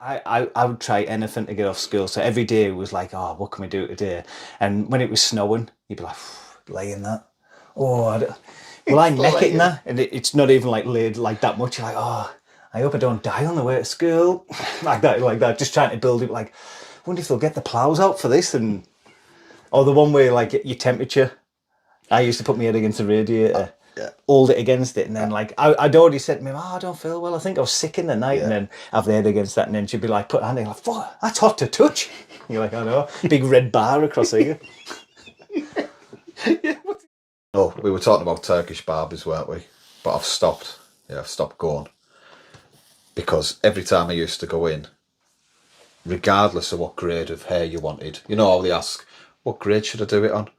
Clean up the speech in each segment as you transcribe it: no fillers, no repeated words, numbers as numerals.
I would try anything to get off school. So every day was like, oh, what can we do today? And when it was snowing, you'd be like, lay in that. Oh, will I neck it in that? And it's not even like laid like that much. You're like, oh, I hope I don't die on the way to school. like that. Just trying to build it. Like, I wonder if they'll get the plows out for this. And or the one where like your temperature. I used to put my head against the radiator. Hold it against it, and then like I'd already said to me, I don't feel well. I think I was sick in the night, and then have the head against that, and then she'd be like, put her hand in, like, fuck, that's hot to touch. You're like, I know, big red bar across here. Oh, we were talking about Turkish barbers, weren't we? But I've stopped. Yeah, I've stopped going because every time I used to go in, regardless of what grade of hair you wanted, you know how they ask, what grade should I do it on?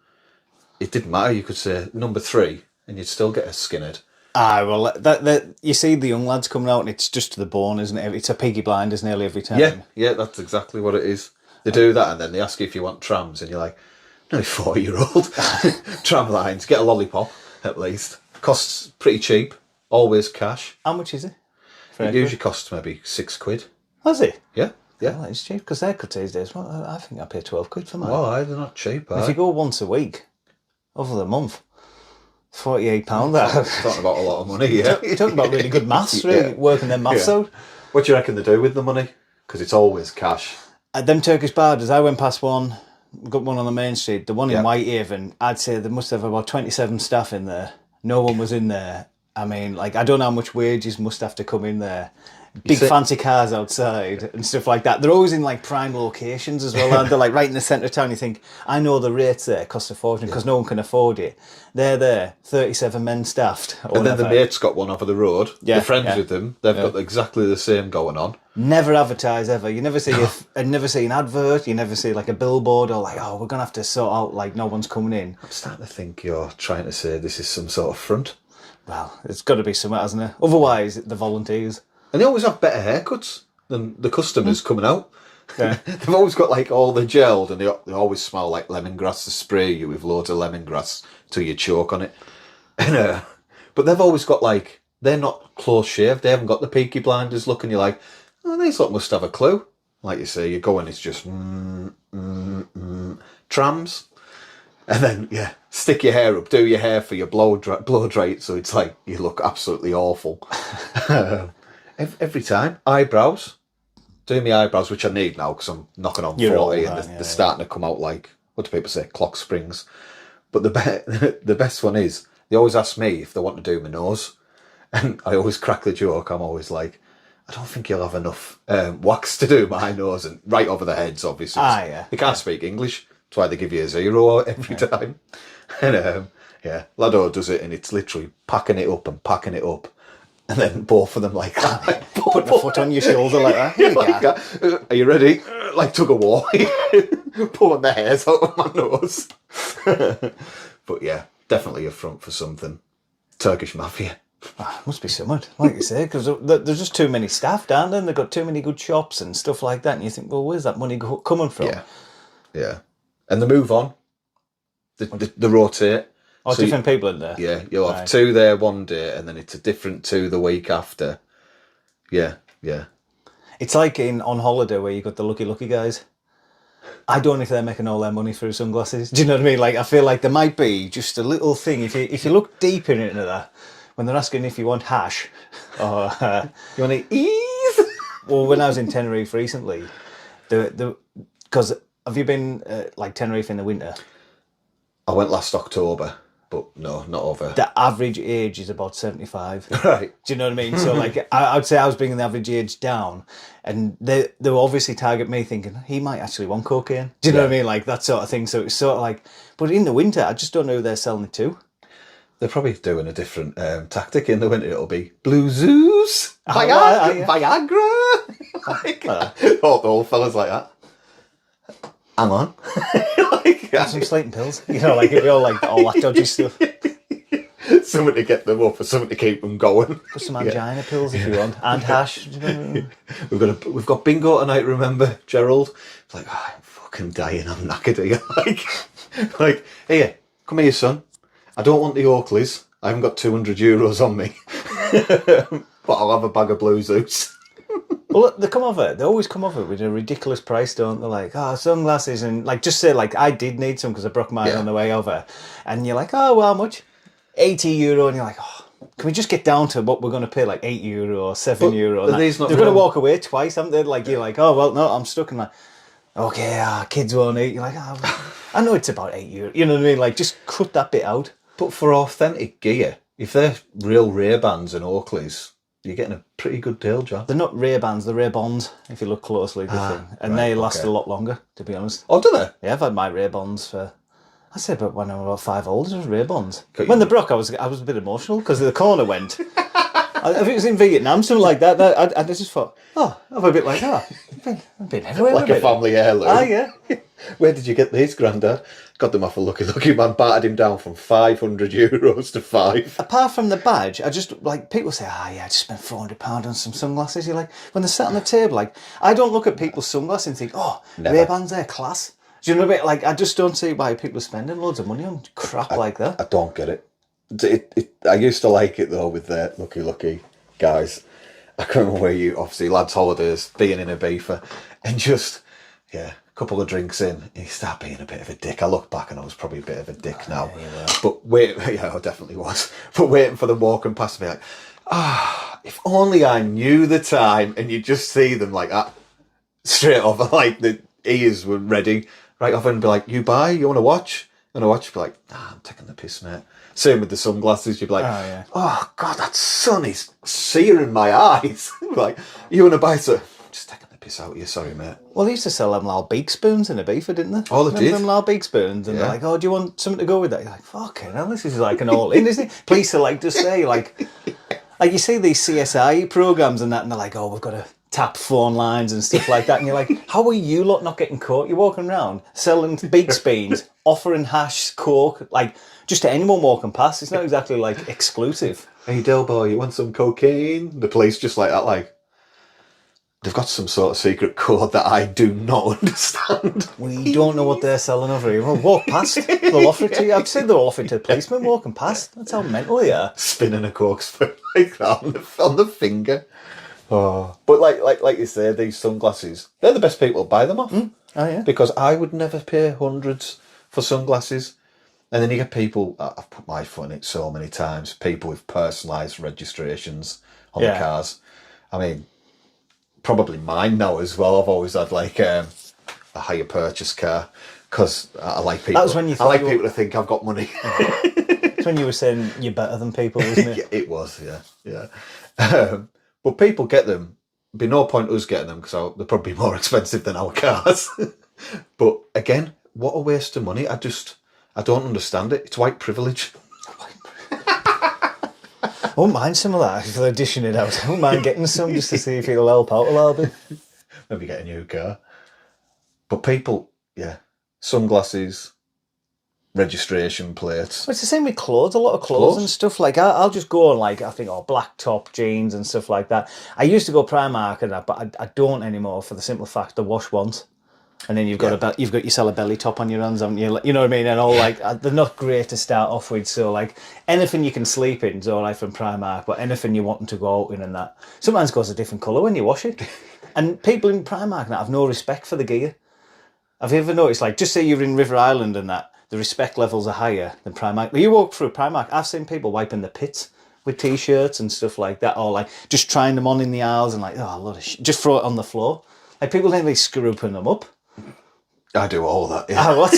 It didn't matter. You could say number 3. And you'd still get a skinhead. Well, that you see the young lads coming out, and it's just to the bone, isn't it? It's a Peaky Blinders nearly every time. Yeah, that's exactly what it is. They do that, and then they ask you if you want trams, and you're like, nearly 4-year-old. Tram lines, get a lollipop, at least. Costs pretty cheap, always cash. How much is it? It usually costs maybe £6. Has it? Yeah. Well, it's cheap, because they're cut these days. Well, I think I pay £12 for mine. Well, they're not cheap. If you go once a week, over the month, £48. Talking about a lot of money, yeah. Talking about really good maths, really, working their maths out. What do you reckon they do with the money? Because it's always cash. At them Turkish barbers, I went past one, got one on the main street, the one in Whitehaven. I'd say they must have about 27 staff in there. No one was in there. I mean, like, I don't know how much wages must have to come in there. Big fancy cars outside and stuff like that. They're always in like prime locations as well, aren't they? Like right in the centre of town. You think, I know the rates there cost a fortune because no one can afford it. They're there, 37 men staffed. And then the mate's got one over the road. They're friends with them. They've got exactly the same going on. Never advertise ever. You never see never see an advert. You never see like a billboard or like, oh, we're gonna have to sort out like no one's coming in. I'm starting to think you're trying to say this is some sort of front. Well, it's got to be something, hasn't it? Otherwise, the volunteers. And they always have better haircuts than the customers coming out. Yeah. They've always got like all the gelled, and they always smell like lemongrass to spray you with loads of lemongrass till you choke on it. And, but they've always got like, they're not close shaved. They haven't got the Peaky Blinders look, and you're like, oh, these lot must have a clue. Like you say, you go and it's just trams. And then, stick your hair up, do your hair for your blow dry it so it's like you look absolutely awful. Every time. Eyebrows. Doing my eyebrows, which I need now because I'm knocking on 40 and they're starting to come out like, what do people say, clock springs. But the best one is, they always ask me if they want to do my nose. And I always crack the joke. I'm always like, I don't think you'll have enough wax to do my nose. And right over the heads, obviously. They can't speak English. That's why they give you a 0 every time. And Lado does it, and it's literally packing it up and packing it up. And then both of them like that. Putting a foot on your shoulder like that. Here like that. Are you ready? Like tug of war. Pulling the hairs out of my nose. But yeah, definitely a front for something. Turkish mafia. Must be something, like you say, because there's just too many staff down there, and they've got too many good shops and stuff like that. And you think, well, where's that money coming from? Yeah. And they move on. They rotate. Oh, so different people in there? Yeah, you'll have 2 there one day, and then it's a different 2 the week after. Yeah. It's like on holiday where you got the lucky guys. I don't know if they're making all their money through sunglasses. Do you know what I mean? Like, I feel like there might be just a little thing. If you look deep into that, when they're asking if you want hash or you want to ease. Well, when I was in Tenerife recently, because have you been like Tenerife in the winter? I went last October. But no, not over. The average age is about 75. Right. Do you know what I mean? So, like, I'd say I was bringing the average age down, and they were obviously target me thinking, he might actually want cocaine. Do you know what I mean? Like, that sort of thing. So it's sort of like, but in the winter, I just don't know who they're selling it to. They're probably doing a different tactic in the winter. It'll be Blue Zeus, Viagra. The old fellas like that. Hang on. Some sleeping pills. You know, like, we all like all that dodgy stuff. Something to get them up or something to keep them going. Put some angina pills if you want. And hash. Do you know what I mean? We've got bingo tonight, remember, Gerald? It's like, oh, I'm fucking dying, I'm knackered here. like, here, come here, son. I don't want the Oakleys. I haven't got €200 on me. But I'll have a bag of Blue Zeus. Well, they come over. They always come over with a ridiculous price, don't they? Like, oh, sunglasses, and like just say like I did need some because I broke mine Yeah. on the way over, and you're like, oh, well, how much? €80, and you're like, oh, can we just get down to what we're going to pay, like €8 or €7? But these not They're going to real. walk away twice, haven't they? Like you're like, oh well, no, I'm stuck in my. Okay, kids won't eat. You're like, oh, I know it's about €8. You know what I mean? Like, just cut that bit out. But for authentic gear, if they're real Ray-Bans and Oakleys, you're getting a pretty good deal, John. They're not Ray-Bans, they're Ray-Bonds, if you look closely. And right, they last okay. a lot longer, to be honest. Oh, do they? Yeah, I've had my Ray-Bons for... I said, but when I was about 5 old, it was Ray-Bons. Got When you. they broke, I was a bit emotional because the corner went. I think it was in Vietnam, something like that. I just thought, oh, I'm a bit like, I've been everywhere. Like with a it. family heirloom. Ah, yeah. Where did you get these, Grandad? Got them off a Lucky Lucky Man, battered him down from €500 to 5. Apart from the badge, I just, like, people say, yeah, I just spent £400 on some sunglasses. You're like, when they're sat on the table, like, I don't look at people's sunglasses and think, oh, Never. Ray-Bans, they're class. Do you know what I mean? Like, I just don't see why people are spending loads of money on crap like that. I don't get it. I used to like it, though, with the Lucky Lucky guys. I can remember where you, obviously, lads' holidays, being in Ibiza, and just, a couple of drinks in, and you start being a bit of a dick. I look back and I was probably a bit of a dick now. But I definitely was. But waiting for them walking past me, like, if only I knew the time, and you just see them like that, straight off, like the ears were ready, right off, and be like, you want to watch? You want to watch? Be like, I'm taking the piss, mate. Same with the sunglasses. You'd be like, oh God, that sun is searing my eyes. Like, you want to buy some? Just taking the piss out of you, sorry, mate. Well, they used to sell them Lal Beak spoons in Ibiza, didn't they? Oh, they Remember did? them Lal Beak spoons? And they're like, oh, do you want something to go with that? You're like, fucking hell, this is like an all-in, isn't it? Police are like, just say, like you see these CSI programs and that, and they're like, oh, we've got to tap phone lines and stuff like that. And you're like, how are you lot not getting caught? You're walking around selling beak spoons, offering hash, coke, like, just to anyone walking past. It's not exactly, like, exclusive. Hey, Del Boy, you want some cocaine? The police just like that, like, they've got some sort of secret code that I do not understand. We don't know what they're selling over here. Well, walk past. They'll offer it to you. I've said they'll offer it to a policeman walking past. That's how mental they are. Spinning a corkscrew like that on the finger. Oh, but like you say, these sunglasses, they're the best people to buy them off. Oh, yeah. Because I would never pay hundreds for sunglasses. And then you get people, I've put my foot in it so many times, people with personalised registrations on the cars. I mean, probably mine now as well. I've always had like a hire purchase car because I like people. That was when you I thought like you were- people to think I've got money. It's when you were saying you're better than people, wasn't it? Yeah, it was, yeah. But people get them. Be no point us getting them because they're probably more expensive than our cars. But again, what a waste of money. I don't understand it. It's white privilege. I wouldn't mind some of that if they're dishing it out. I wouldn't mind getting some just to see if it'll help out a little bit. Maybe get a new car. But people, sunglasses, registration plates. Well, it's the same with clothes. A lot of clothes and stuff. Like I'll just go on like I think black top jeans and stuff like that. I used to go Primark and that, but I don't anymore for the simple fact they wash once, and then you've got you sell a belly top on your hands, haven't you? You know what I mean? And all like they're not great to start off with. So like anything you can sleep in is all right from Primark, but anything you want them to go out in and that sometimes goes a different colour when you wash it. And people in Primark now have no respect for the gear. Have you ever noticed? Like just say you're in River Island and that. The respect levels are higher than Primark. But you walk through Primark, I've seen people wiping the pits with T-shirts and stuff like that, or like just trying them on in the aisles and like, oh, a lot of shit. Just throw it on the floor. Like people don't really scrooping them up. I do all that, yeah. What?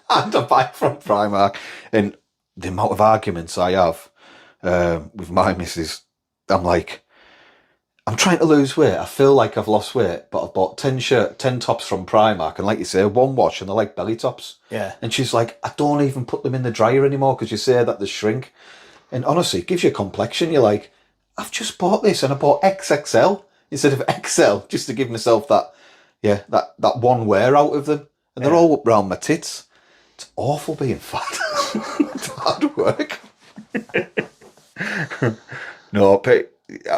And I buy from Primark. And the amount of arguments I have with my missus, I'm like, I'm trying to lose weight. I feel like I've lost weight, but I've bought 10 tops from Primark, and like you say, one wash, and they're like belly tops. Yeah. And she's like, I don't even put them in the dryer anymore because you say that they shrink. And honestly, it gives you a complexion. You're like, I've just bought this, and I bought XXL instead of XL just to give myself that one wear out of them. And they're all up round my tits. It's awful being fat. It's hard work. No,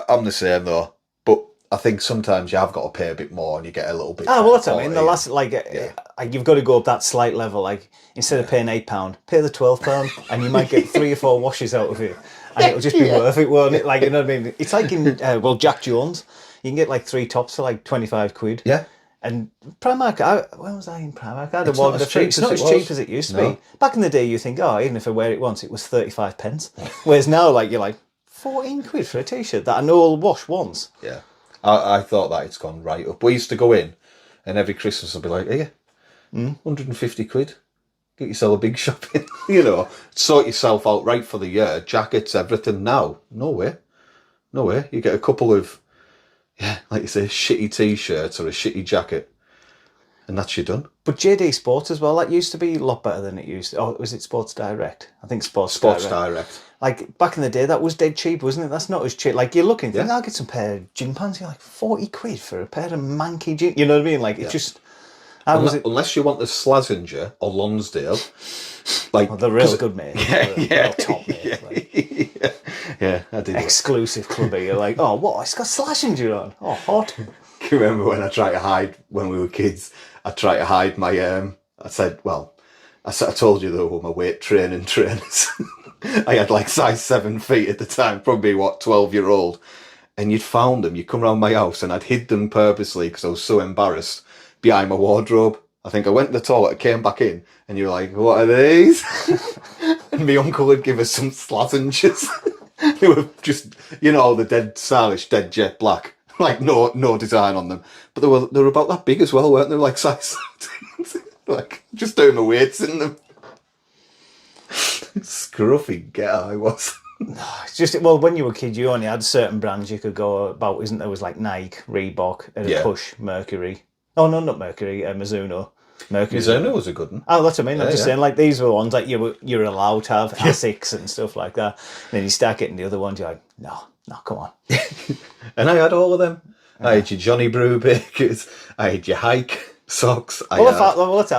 I'm the same though. But I think sometimes you have got to pay a bit more and you get a little bit. Well, that's what I mean. The quality. last, you've got to go up that slight level. Like, instead of paying £8, pay the £12, and you might get 3 or 4 washes out of it. And it'll just be worth it, won't it? Like, you know what I mean? It's like in, Jack Jones. You can get like 3 tops for like 25 quid. Yeah. And Primark, when was I in Primark? I had It's a not one as for free. cheap It's as not it as was. cheap as it used to No. be. Back in the day, you think, oh, even if I wear it once, it was 35 pence. Whereas now, like, you're like, 14 quid for a t-shirt that I know will wash once. Yeah. I thought that it's gone right up. We used to go in, and every Christmas I'd be like, here, 150 quid. Get yourself a big shopping, sort yourself out right for the year, jackets, everything. Now, no way. You get a couple of, like you say, shitty t-shirts or a shitty jacket, and that's you done. But JD Sports as well, that used to be a lot better than it used to. Oh, was it Sports Direct? I think Sports Direct. Like, back in the day, that was dead cheap, wasn't it? That's not as cheap. Like, you're looking, think, I'll get some pair of gym pants. You're like, 40 quid for a pair of manky gym. You know what I mean? Like, it just... Unless you want the Slazenger or Lonsdale. Like, the real good, mate. Yeah. Top, mate. Like, Yeah, I did. exclusive clubby. You're like, oh, what? It's got Slazenger on. Oh, hot. Can you remember when I tried to hide, when we were kids, I tried to hide my, I told you they were my weight training trainers. I had like size 7 feet at the time, probably 12-year-old. And you'd found them, you'd come around my house and I'd hid them purposely because I was so embarrassed behind my wardrobe. I think I went to the toilet, came back in, and you were like, what are these? And my uncle would give us some Slazengers. They were just, the dead stylish, dead jet black. Like no design on them. But they were about that big as well, weren't they? Like size 17. Like, just doing my weights in them. Scruffy getter I was. It's just, well, when you were a kid, you only had certain brands you could go about, isn't there? It was like Nike, Reebok, and a push, Mercury. Oh, no, not Mercury, Mizuno. Mizuno was a good one. Oh, that's what I mean. I'm just saying, like, these were ones that you're allowed to have, Asics and stuff like that. And then you start getting the other ones, you're like, no, come on. And I had all of them. I had your Johnny Brewbakers. I had your Hike socks. I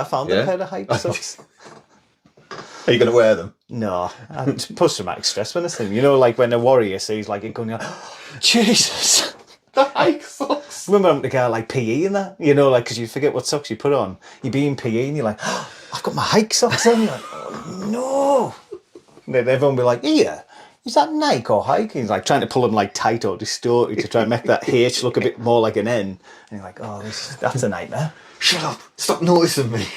found a pair of Hike socks. Are you going to wear them? No, post-traumatic stress when I see them. Like when a warrior sees like it going, you're like, oh, Jesus. The Hike socks. Remember having to go like PE and that, like because you forget what socks you put on. You be in PE and you're like, oh, I've got my Hike socks on. You're like, oh no. And then everyone will be like, yeah, is that Nike or Hike? And he's like trying to pull them like tight or distorted to try and make that H look a bit more like an N. And you're like, oh, that's a nightmare. Shut up! Stop noticing me.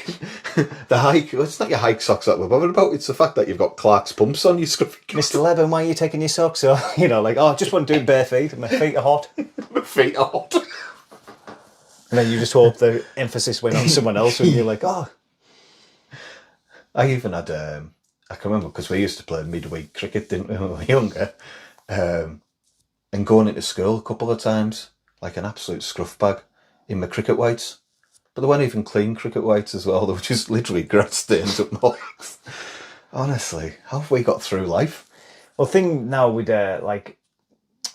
The Hike, it's not your Hike socks that we're bothered about. It's the fact that you've got Clark's pumps on you, scruffy. Mr. Levin, why are you taking your socks off? Like, oh, I just want to do bare feet. My feet are hot. My feet are hot. And then you just hope the emphasis went on someone else and you're like, oh. I even had, I can remember because we used to play midweek cricket, didn't we, when we were younger, and going into school a couple of times, like an absolute scruff bag in my cricket whites. But they weren't even clean cricket whites as well. They were just literally grass stains up my legs. Honestly, how have we got through life? Well, thing now with like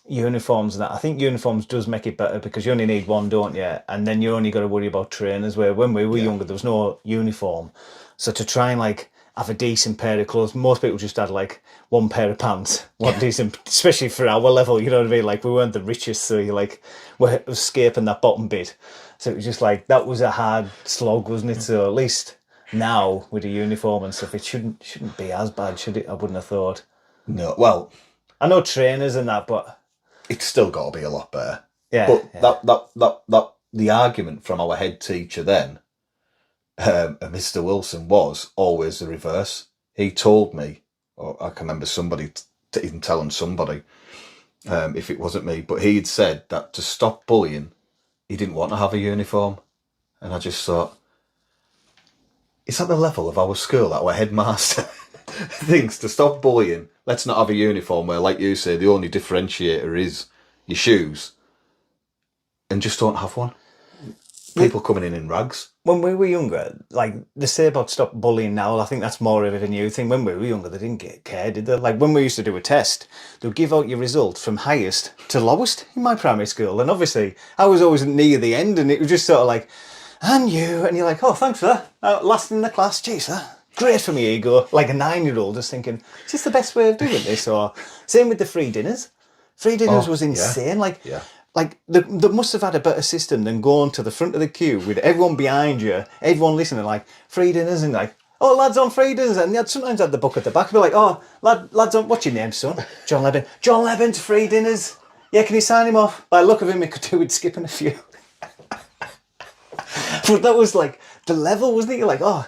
uniforms and that, I think uniforms does make it better because you only need one, don't you? And then you only got to worry about trainers. Where when we were younger, there was no uniform, so to try and like have a decent pair of clothes, most people just had like one pair of pants, one decent, especially for our level. You know what I mean? Like we weren't the richest, so you like we're escaping that bottom bit. So it was just like that was a hard slog, wasn't it? So at least now with the uniform and stuff, it shouldn't be as bad, should it? I wouldn't have thought. No, well, I know trainers and that, but it's still got to be a lot better. Yeah. But that the argument from our head teacher then, Mr. Wilson, was always the reverse. He told me, or I can remember somebody even telling somebody, if it wasn't me, but he'd said that to stop bullying, he didn't want to have a uniform. And I just thought, it's at the level of our school that our headmaster thinks to stop bullying, let's not have a uniform where, like you say, the only differentiator is your shoes, and just don't have one. People coming in rags. When we were younger, like they say about stop bullying now, I think that's more of a new thing. When we were younger, they didn't care, did they? Like when we used to do a test, they'd give out your result from highest to lowest in my primary school. And obviously, I was always near the end, and it was just sort of like, and you, and you're like, oh, thanks for that. Last in the class, geez, great for me ego. Like a 9-year-old just thinking, is this the best way of doing this? Or same with the free dinners. Free dinners was insane. Like they must have had a better system than going to the front of the queue with everyone behind you, everyone listening, like free dinners, and like, oh, lads on free dinners, and they'd sometimes had the book at the back, be like, oh, lads on, what's your name, son? John Levin. John Levin's free dinners. Yeah, can you sign him off? By the look of him, he could do with skipping a few. But that was like the level, wasn't it? You're like, oh,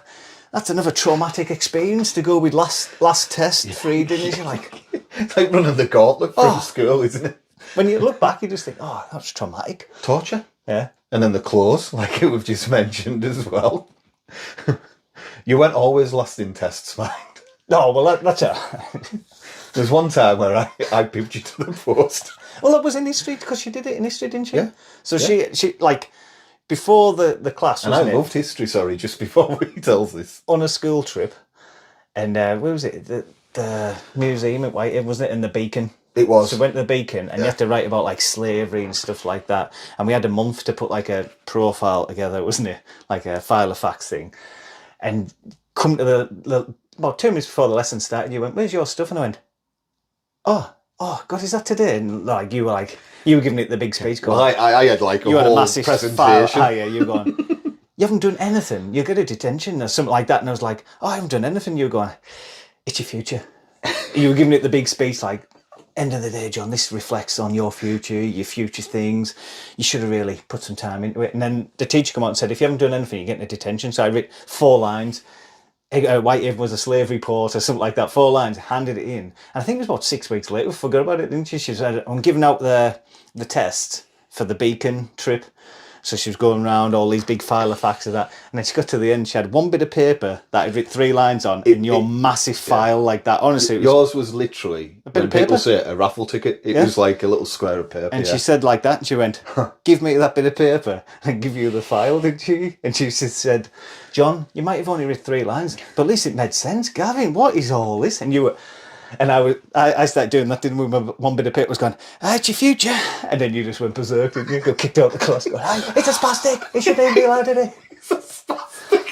that's another traumatic experience to go with last test, 3 dinners. You're like, It's like running the gauntlet from school, isn't it? when you look back, you just think, oh, that's traumatic. Torture. Yeah. And then the clothes, like we've just mentioned as well. You weren't always last in tests, mind. No, well, that's it. There's one time where I pipped you to the post. Well, it was in history because she did it in history, didn't she? Yeah. So she like before the class, And wasn't I it? loved history, sorry, just before he tells this. On a school trip, and where was it? The museum at Whitehaven, wasn't it? In the Beacon. It was. So we went to the Beacon, and you have to write about like slavery and stuff like that. And we had a month to put like a profile together, wasn't it? Like a file of facts thing. And come to the about 2 minutes before the lesson started, you went, "Where's your stuff?" And I went, "Oh, God, is that today?" And like you were giving it the big speech. Well, I had like a you had a whole massive presentation. file. Yeah, you were going, "You haven't done anything. You get a detention or something like that." And I was like, "Oh, I haven't done anything." You were going, "It's your future." You were giving it the big speech, like, "End of the day, John, this reflects on your future things. You should have really put some time into it." And then the teacher came out and said, "If you haven't done anything, you're getting a detention." So I wrote 4 lines. Whitehaven was a slave report or something like that. 4 lines, handed it in. And I think it was about 6 weeks later, we forgot about it, didn't she? She said, "I'm giving out the test for the Beacon trip." So she was going around all these big file of facts of that. And then she got to the end, she had one bit of paper that I'd written 3 lines on in your massive file like that. Honestly, it was, Yours was literally, bit when of paper. people say a raffle ticket, it was like a little square of paper. and she said like that, and she went, "Give me that bit of paper and give you the file," didn't she? And she just said, "John, you might have only written 3 lines, but at least it made sense. Gavin, what is all this?" And you were... And I started doing that, didn't we? My one bit of paper was going, "It's your future." And then you just went berserk, didn't you? Got kicked out the class, going, "It's a spastic. It shouldn't be allowed, did it? It's a spastic.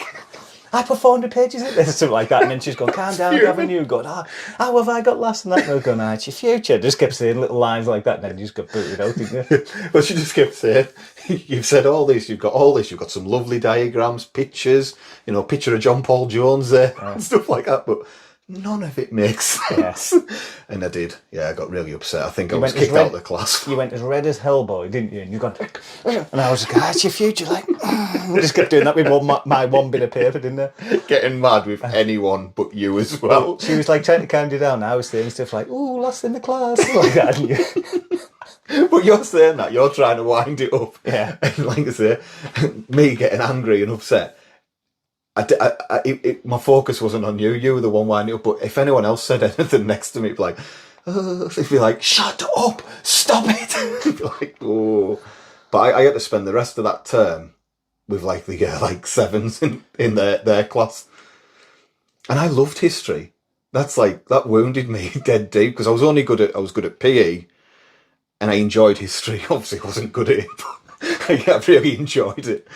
I put 400 pages in there," something like that. And then she's going, "Calm down, Gavin." You going, how have I got last? And that. And I was going, "It's your future." Just kept saying little lines like that, and then you just got booted out, didn't you? Well, she just kept saying, "You've said all this, you've got all this, you've got some lovely diagrams, pictures, picture of John Paul Jones there, and stuff like that, but none of it makes sense." And I did. Yeah, I got really upset. I think I was kicked out of the class. You went as red as hell, boy, didn't you? And you've gone, and I was like, "It's your future." Like, I just kept doing that with my one bit of paper, didn't I? Getting mad with anyone but you as well. She was like trying to calm you down. I was saying stuff like, "Ooh, lost in the class," like that, didn't you? But you're saying that, you're trying to wind it up. Yeah. And like I say, me getting angry and upset, my focus wasn't on you. You were the one winding up. But if anyone else said anything next to me, it'd be like, it'd be like, "Shut up, stop it." It'd be like, oh. But I had to spend the rest of that term with like the sevens in their class, and I loved history. That wounded me dead deep because I was good at PE, and I enjoyed history. Obviously, I wasn't good at it, but I really enjoyed it.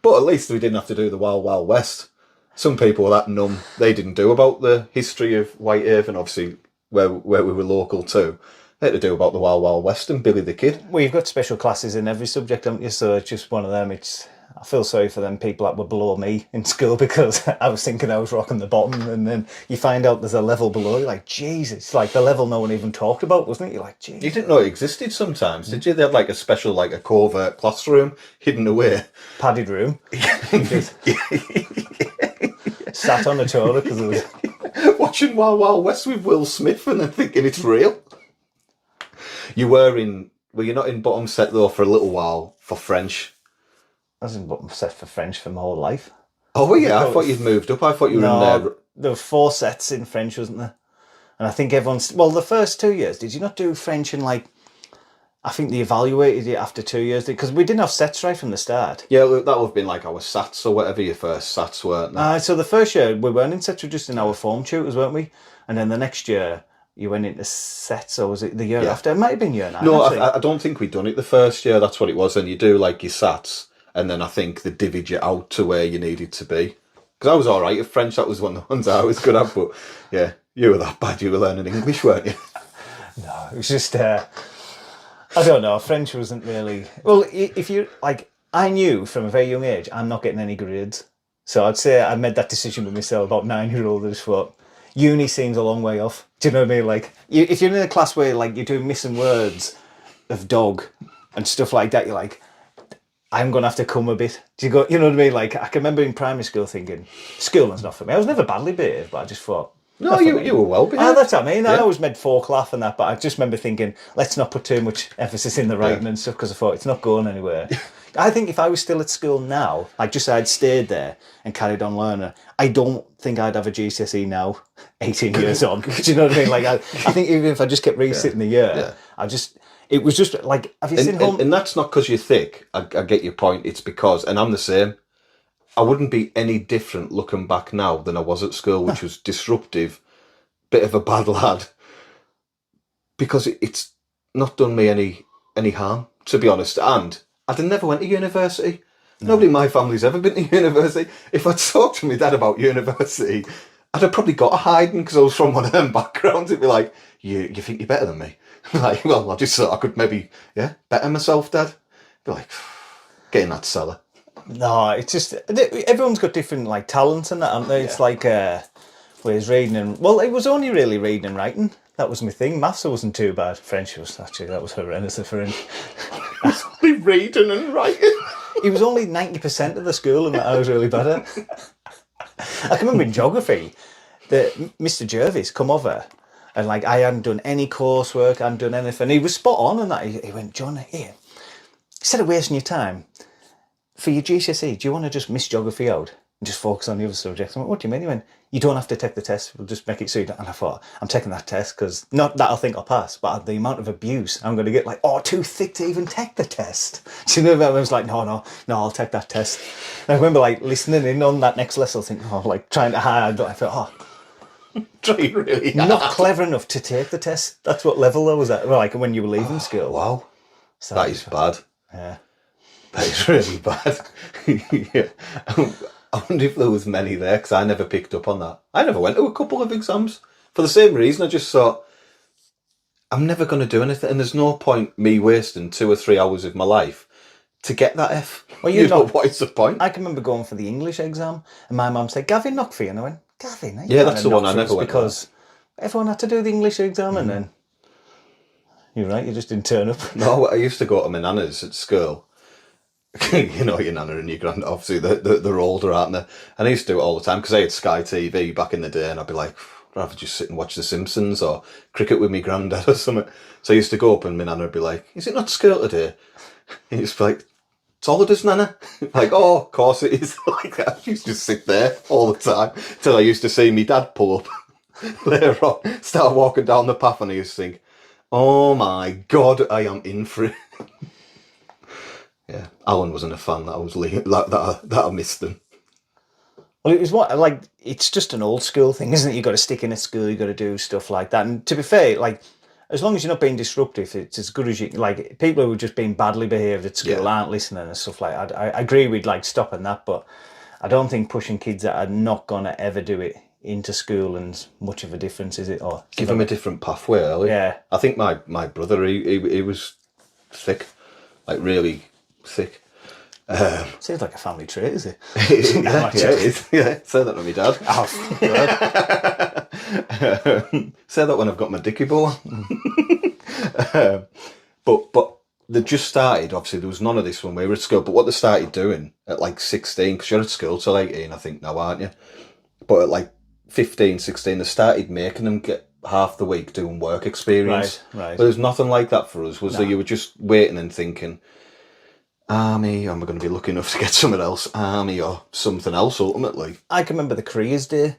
But at least we didn't have to do the Wild Wild West. Some people were that numb. They didn't do about the history of Whitehaven, obviously, where we were local too. They had to do about the Wild Wild West and Billy the Kid. Well, you've got special classes in every subject, haven't you? So it's just one of them. I feel sorry for them people that were below me in school because I was thinking I was rocking the bottom, and then you find out there's a level below. You're like, Jesus, it's like the level no one even talked about, wasn't it? You're like, Jesus. You didn't know it existed sometimes, did you? They had like a special, like a covert classroom hidden away. Padded room. Sat on the toilet because it was... Watching Wild Wild West with Will Smith and then thinking it's real. Were you not in bottom set though for a little while for French? I was in bottom set for French for my whole life. Oh yeah, I thought you'd moved up. I thought you were in there. There were 4 sets in French, wasn't there? And I think everyone's... Well, the first 2 years, did you not do French in like... I think they evaluated it after 2 years because we didn't have sets right from the start. Yeah, that would have been like our SATs or whatever your first SATs were. So the first year we weren't in sets, we were just in our form tutors, weren't we? And then the next year you went into sets, or was it the year after? It might have been year 9. No, I don't think we'd done it the first year. That's what it was. And you do like your SATs, and then I think they divvied you out to where you needed to be. Because I was all right at French. That was one of the ones I was good at. But yeah, you were that bad. You were learning English, weren't you? No, it was just... I don't know, French wasn't really... Well, if you... Like, I knew from a very young age, I'm not getting any grades. So I'd say I made that decision with myself about 9-year-old. I just thought, uni seems a long way off. Do you know what I mean? Like, if you're in a class where like you're doing missing words of dog and stuff like that, you're like, I'm going to have to come a bit. Do you go? You know what I mean? Like, I can remember in primary school thinking, schooling's not for me. I was never badly behaved, but I just thought, No, you were well behaved. oh, that's what I mean. I Yeah. always made folk laugh and that, but I just remember thinking, let's not put too much emphasis in the writing and stuff because I thought it's not going anywhere. I think if I was still at school now, like just I'd stayed there and carried on learning, I don't think I'd have a GCSE now, 18 years on. Do you know what I mean? Like, I think even if I just kept resitting the year, it was just like, have you seen home? And that's not because you're thick. I get your point. It's because, and I'm the same. I wouldn't be any different looking back now than I was at school, which was disruptive, bit of a bad lad, because it's not done me any harm, to be honest. And I never went to university. Nobody in my family's ever been to university. If I'd talked to my dad about university, I'd have probably got a hiding because I was from one of them backgrounds. It'd be like, you think you're better than me? Like, well, I just thought I could maybe, better myself, Dad. Be like, get in that cellar. No, it's just, everyone's got different like talents and that, aren't they? It's like, whereas reading and, well, it was only really reading and writing. That was my thing. Maths wasn't too bad. French was actually, that was horrendous at French. Be reading and writing. He was only 90% of the school and that I was really bad at. I can remember in geography that Mr. Jervis come over and like I hadn't done any coursework, I hadn't done anything. He was spot on and that. He went, John, here, instead of wasting your time, for your GCSE, do you want to just miss geography out and just focus on the other subjects? I went, what do you mean? He went, you don't have to take the test. We'll just make it so you don't. And I thought, I'm taking that test because not that I think I'll pass, but the amount of abuse I'm going to get, like, too thick to even take the test. Do you know what I was like, no, I'll take that test. And I remember like listening in on that next lesson, thinking, like trying to hide. I thought, Trying really hard. not clever enough to take the test. That's what level I was at. Well, like when you were leaving school. Wow. So That is bad. Yeah. That is really bad. Yeah. I wonder if there was many there, because I never picked up on that. I never went to a couple of exams. For the same reason, I just thought, I'm never going to do anything, and there's no point me wasting 2 or 3 hours of my life to get that F. Well, you know, what is the point? I can remember going for the English exam, and my mum said, Gavin, knock for you. And I went, Gavin? Yeah, that's the one I never went to. Because everyone had to do the English exam, and then, you're right, you just didn't turn up. No, I used to go to my nana's at school. You know, your nana and your granddad, obviously, they're older, aren't they? And I used to do it all the time, because I had Sky TV back in the day, and I'd be like, I'd rather just sit and watch The Simpsons or cricket with my granddad or something. So I used to go up and my nana would be like, is it not school today? And he'd be like, it's holidays, Nana. Like, oh, of course it is. Like, I used to sit there all the time till I used to see me dad pull up later on, start walking down the path, and I used to think, oh my God, I am in for it. Yeah, Alan wasn't a fan that I was that I missed him. Well, it was it's just an old school thing, isn't it? You've got to stick in a school, you've got to do stuff like that. And to be fair, like, as long as you're not being disruptive, it's as good as you, like, people who are just being badly behaved at school aren't listening and stuff like that. I agree with, like, stopping that, but I don't think pushing kids that are not going to ever do it into school and much of a difference, is it? Or give them a different pathway early. Yeah. I think my brother, he was thick, like really thick. Seems like a family trait, is it? Yeah, it is. Yeah, say that to me, Dad. Oh, God. Say that when I've got my dicky bow. But they just started, obviously there was none of this when we were at school, but what they started doing at like 16, because you're at school till 18 I think now, aren't you? But at like 15, 16, they started making them get half the week doing work experience. Right. But there's nothing like that for us, was there? You were just waiting and thinking, army, am I going to be lucky enough to get something else? Army or something else ultimately. I can remember the careers day,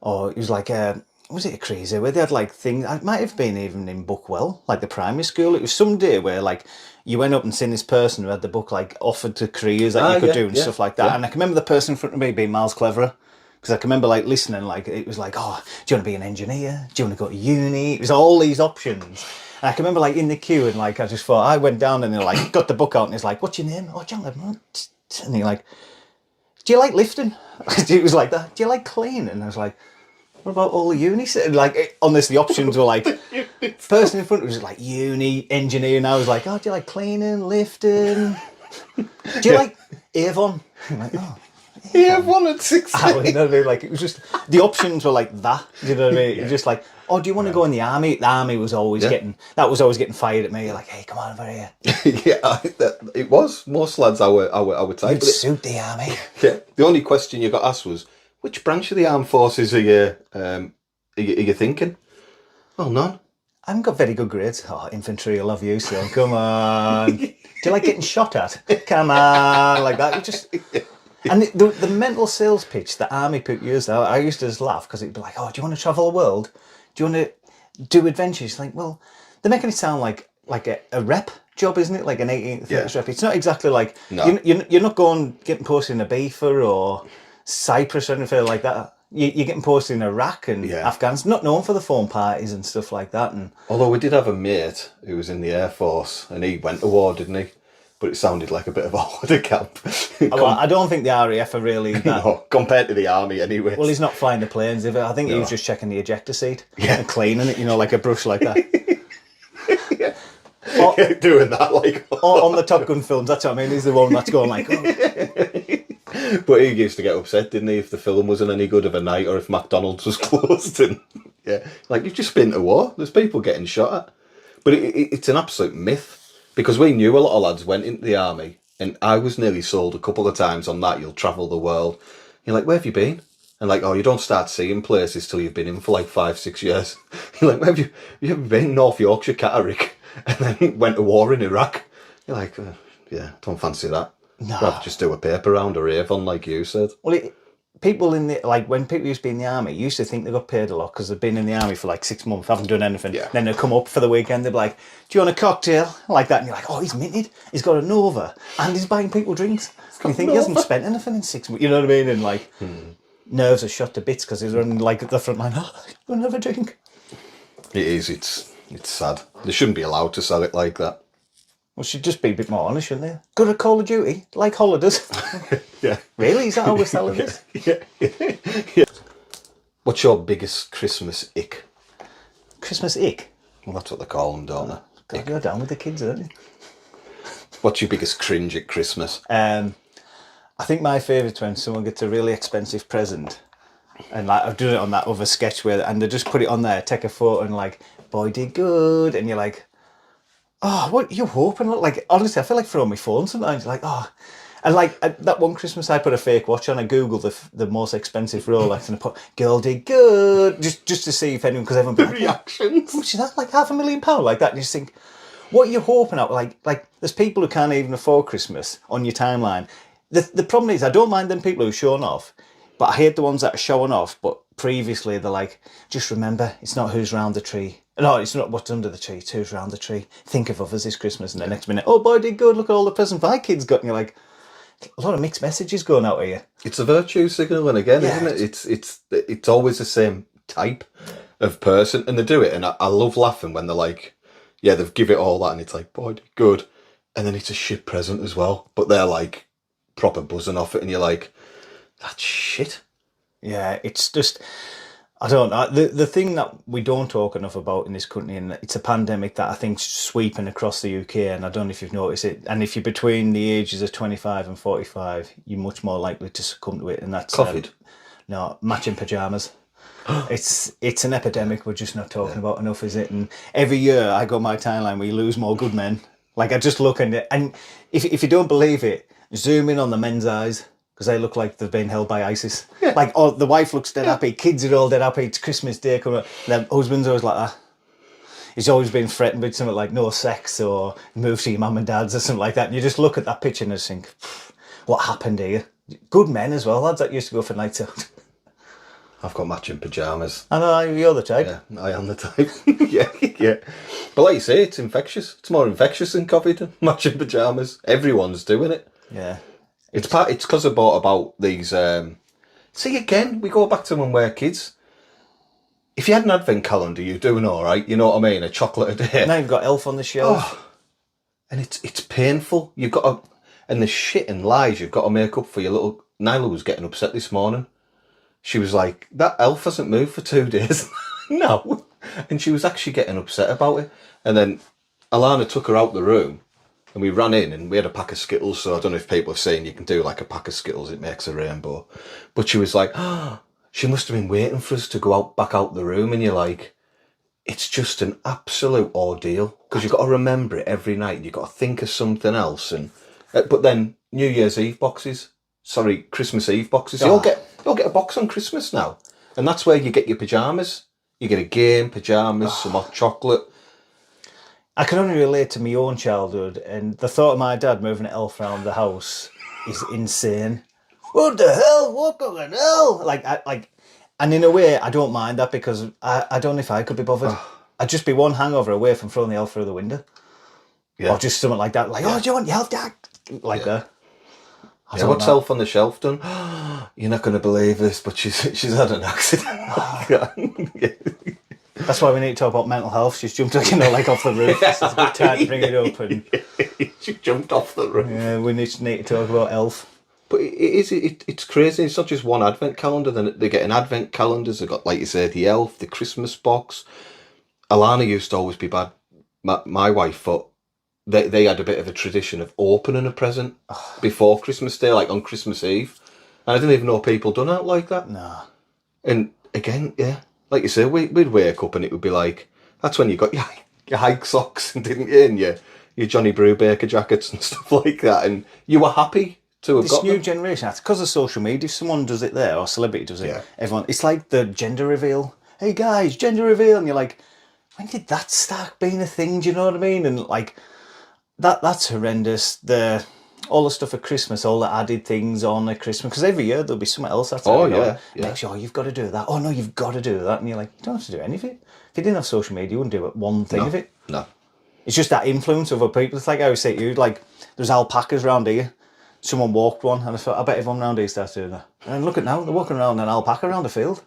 or it was like was it a careers day where they had like things, it might have been even in Bookwell, like the primary school. It was some day where like you went up and seen this person who had the book like offered to careers that you could do and stuff like that. And I can remember the person in front of me being Miles Cleverer, because I can remember like listening, like it was like, oh, do you want to be an engineer? Do you want to go to uni? It was all these options. And I can remember like in the queue and like I just thought, I went down and they like got the book out and it's like, what's your name? Oh, John Levin. And he like, do you like lifting? It was like that. Do you like cleaning? And I was like, what about all the uni? Like, unless the options were like, person in front was like uni, engineer, and I was like, oh, do you like cleaning, lifting? Do you like Avon? I'm like, oh, Yeah, 160. You know what I mean? Like, it was just, the options were like that. You know what I mean? It was just like, oh, do you want to go in the army? The army was always that was always getting fired at me. Like, hey, come on over here. It was. Most lads our type. You'd suit the army. Yeah. The only question you got asked was, which branch of the armed forces are you thinking? Well, none. I haven't got very good grades. Oh, infantry, I love you, son. Come on. Do you like getting shot at? Come on, like that. You just... And the mental sales pitch that army people use, I used to just laugh because it'd be like, oh, do you want to travel the world? Do you want to do adventures? Like, well, they're making it sound like a rep job, isn't it? Like an 18th rep. It's not exactly like... No. You're not getting posted in Ibiza or Cyprus or anything like that. You're getting posted in Iraq and Afghanistan, not known for the phone parties and stuff like that. And although we did have a mate who was in the Air Force and he went to war, didn't he? But it sounded like a bit of a holiday camp. I don't think the RAF are really that... No, compared to the army anyway. Well, he's not flying the planes. I think he was just checking the ejector seat and cleaning it, like a brush like that. Doing that, like... on the Top Gun films, that's what I mean. He's the one that's going like... Oh. But he used to get upset, didn't he, if the film wasn't any good of a night or if McDonald's was closed. And like, you've just been to war. There's people getting shot at. But it's an absolute myth. Because we knew a lot of lads went into the army, and I was nearly sold a couple of times on that. You'll travel the world. You're like, where have you been? And like, oh, you don't start seeing places till you've been in for like 5-6 years. You're like, where have you ever been? North Yorkshire, Catterick, and then went to war in Iraq. You're like, don't fancy that. No. Rather just do a paper round or Avon, like you said. Well, people when people used to be in the army, used to think they got paid a lot because they've been in the army for like 6 months, haven't done anything. Yeah. Then they come up for the weekend, they're like, do you want a cocktail? Like that. And you're like, oh, he's minted. He's got a Nova. And he's buying people drinks. And you think he hasn't spent anything in 6 months. You know what I mean? And like, nerves are shot to bits because he's running like at the front line. Oh, you want to have a drink? It is. It's sad. They shouldn't be allowed to sell it like that. Well, should just be a bit more honest, shouldn't they? Good at Call of Duty, like holidays. Yeah. Really? Is that how we're selling this? Yeah. What's your biggest Christmas ick? Christmas ick? Well, that's what they call them, don't they? Gotta go down with the kids, don't you? What's your biggest cringe at Christmas? I think my favourite's when someone gets a really expensive present, and like I've done it on that other sketch and they just put it on there, take a photo, and like, boy did good, and you're like, oh, what you hoping? Like, honestly, I feel like throwing my phone sometimes. Like, oh, and like that one Christmas, I put a fake watch on. I googled the most expensive Rolex, and I put "girl did good" just to see if anyone, because everyone be like, reactions. How much is that? Like £500,000, like that. And you just think, what are you hoping at? Like there's people who can't even afford Christmas on your timeline. The problem is, I don't mind them people who are showing off, but I hate the ones that are showing off. But previously, they're like, just remember, it's not who's round the tree. No, it's not what's under the tree, it's who's round the tree. Think of others this Christmas. And the next minute, oh boy, did good, look at all the presents my kids got. And you're like, a lot of mixed messages going out here. It's a virtue signal, and again, isn't it? It's always the same type of person, and they do it. And I love laughing when they're like, yeah, they've give it all that, and it's like, boy, good. And then it's a shit present as well. But they're like proper buzzing off it, and you're like, that's shit. Yeah, it's just... I don't know. The thing that we don't talk enough about in this country, and it's a pandemic that I think's sweeping across the UK, and I don't know if you've noticed it, and if you're between the ages of 25 and 45, you're much more likely to succumb to it, and that's... COVID? No, matching pyjamas. It's an epidemic we're just not talking about enough, is it? And every year I go my timeline, we lose more good men. Like, I just look at it, and if you don't believe it, zoom in on the men's eyes, because they look like they've been held by ISIS. Yeah. Like, oh, the wife looks dead happy, kids are all dead happy, it's Christmas Day coming up, and the husband's always like that. He's always been threatened with something like no sex or move to your mum and dad's or something like that. And you just look at that picture and just think, what happened here? Good men as well, lads that used to go for nights out. I've got matching pyjamas. I know, you're the type. Yeah, I am the type. yeah. But like you say, it's infectious. It's more infectious than COVID. Matching pyjamas. Everyone's doing it. Yeah. It's because I bought about these... See, again, we go back to when we're kids. If you had an advent calendar, you're doing all right. You know what I mean? A chocolate a day. Now you've got Elf on the shelf. Oh, and it's painful. You've got to... And the shit and lies you've got to make up for your little... Nyla was getting upset this morning. She was like, that elf hasn't moved for 2 days. No. And she was actually getting upset about it. And then Alana took her out the room And we ran in and we had a pack of Skittles. So I don't know if people have seen you can do like a pack of Skittles, it makes a rainbow. But she was like, she must have been waiting for us to go back out the room. And you're like, it's just an absolute ordeal because you've got to remember it every night. And you've got to think of something else. And but then New Year's Eve boxes, Christmas Eve boxes. You all get a box on Christmas now. And that's where you get your pyjamas. You get a game, pyjamas, some hot chocolate. I can only relate to my own childhood, and the thought of my dad moving an elf around the house is insane. What the hell? What the hell? And in a way, I don't mind that because I don't know if I could be bothered. I'd just be one hangover away from throwing the elf through the window. Yeah. Or just something like that. Like, do you want your elf, Dad? Like that. Yeah, what's Elf on the Shelf done? You're not going to believe this, but she's had an accident. That's why we need to talk about mental health. She's jumped, off the roof. It's a good time to bring it up. And she jumped off the roof. yeah, we need to talk about Elf. But it's crazy. It's not just one advent calendar. Then they're getting advent calendars. They've got, like you said, the Elf, the Christmas box. Alana used to always be bad. My wife thought they had a bit of a tradition of opening a present before Christmas Day, like on Christmas Eve. And I didn't even know people done it like that. No. And again, yeah, like you said, we'd wake up and it would be like, that's when you got your hike socks, and didn't you? And your Johnny Brubaker jackets and stuff like that. And you were happy to have got this new them. generation, it's because of social media. If someone does it there, or a celebrity does it, everyone, it's like the gender reveal. Hey guys, gender reveal. And you're like, when did that start being a thing? Do you know what I mean? And like, that's horrendous. All the stuff at Christmas, all the added things on at Christmas, because every year there'll be something else that's make sure you've got to do that. Oh no, you've got to do that. And you're like, you don't have to do any of it. If you didn't have social media, you wouldn't do one thing of it. No. It's just that influence of other people. It's like I always say to you, like, there's alpacas around here. Someone walked one, and I thought, I bet everyone around here starts doing that. And look at now, they're walking around an alpaca around the field.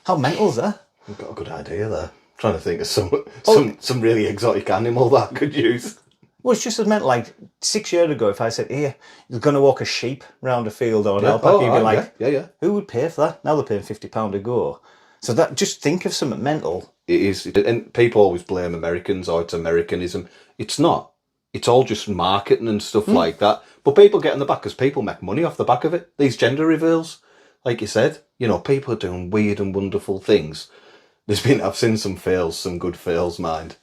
How mental is that? You've got a good idea there. Trying to think of some really exotic animal that I could use. Well, it's just as mental. Like 6 years ago, if I said, "Here, you're going to walk a sheep round a field or an alpaca," you'd be like, yeah. Who would pay for that? Now they're paying £50 a go. So that, just think of something mental. It is, and people always blame Americans, or it's Americanism. It's not. It's all just marketing and stuff like that. But people get in the back because people make money off the back of it. These gender reveals, like you said, people are doing weird and wonderful things. I've seen some fails, some good fails, mind,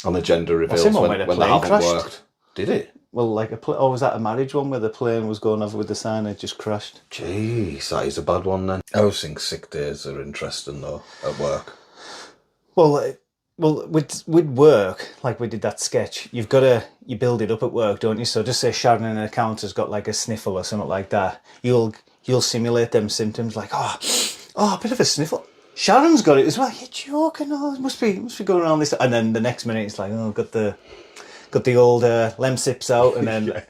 on the gender reveals when they haven't worked. Did it? Well, was that a marriage one where the plane was going over with the sign and it just crashed? Jeez, that is a bad one then. I always think sick days are interesting though, at work. Well, with work, like we did that sketch, you build it up at work, don't you? So just say Sharon in an account has got like a sniffle or something like that. You'll simulate them symptoms like, a bit of a sniffle. Sharon's got it as well. You're joking. Oh, it must be going around this. And then the next minute it's like, got the old Lemsips out, and then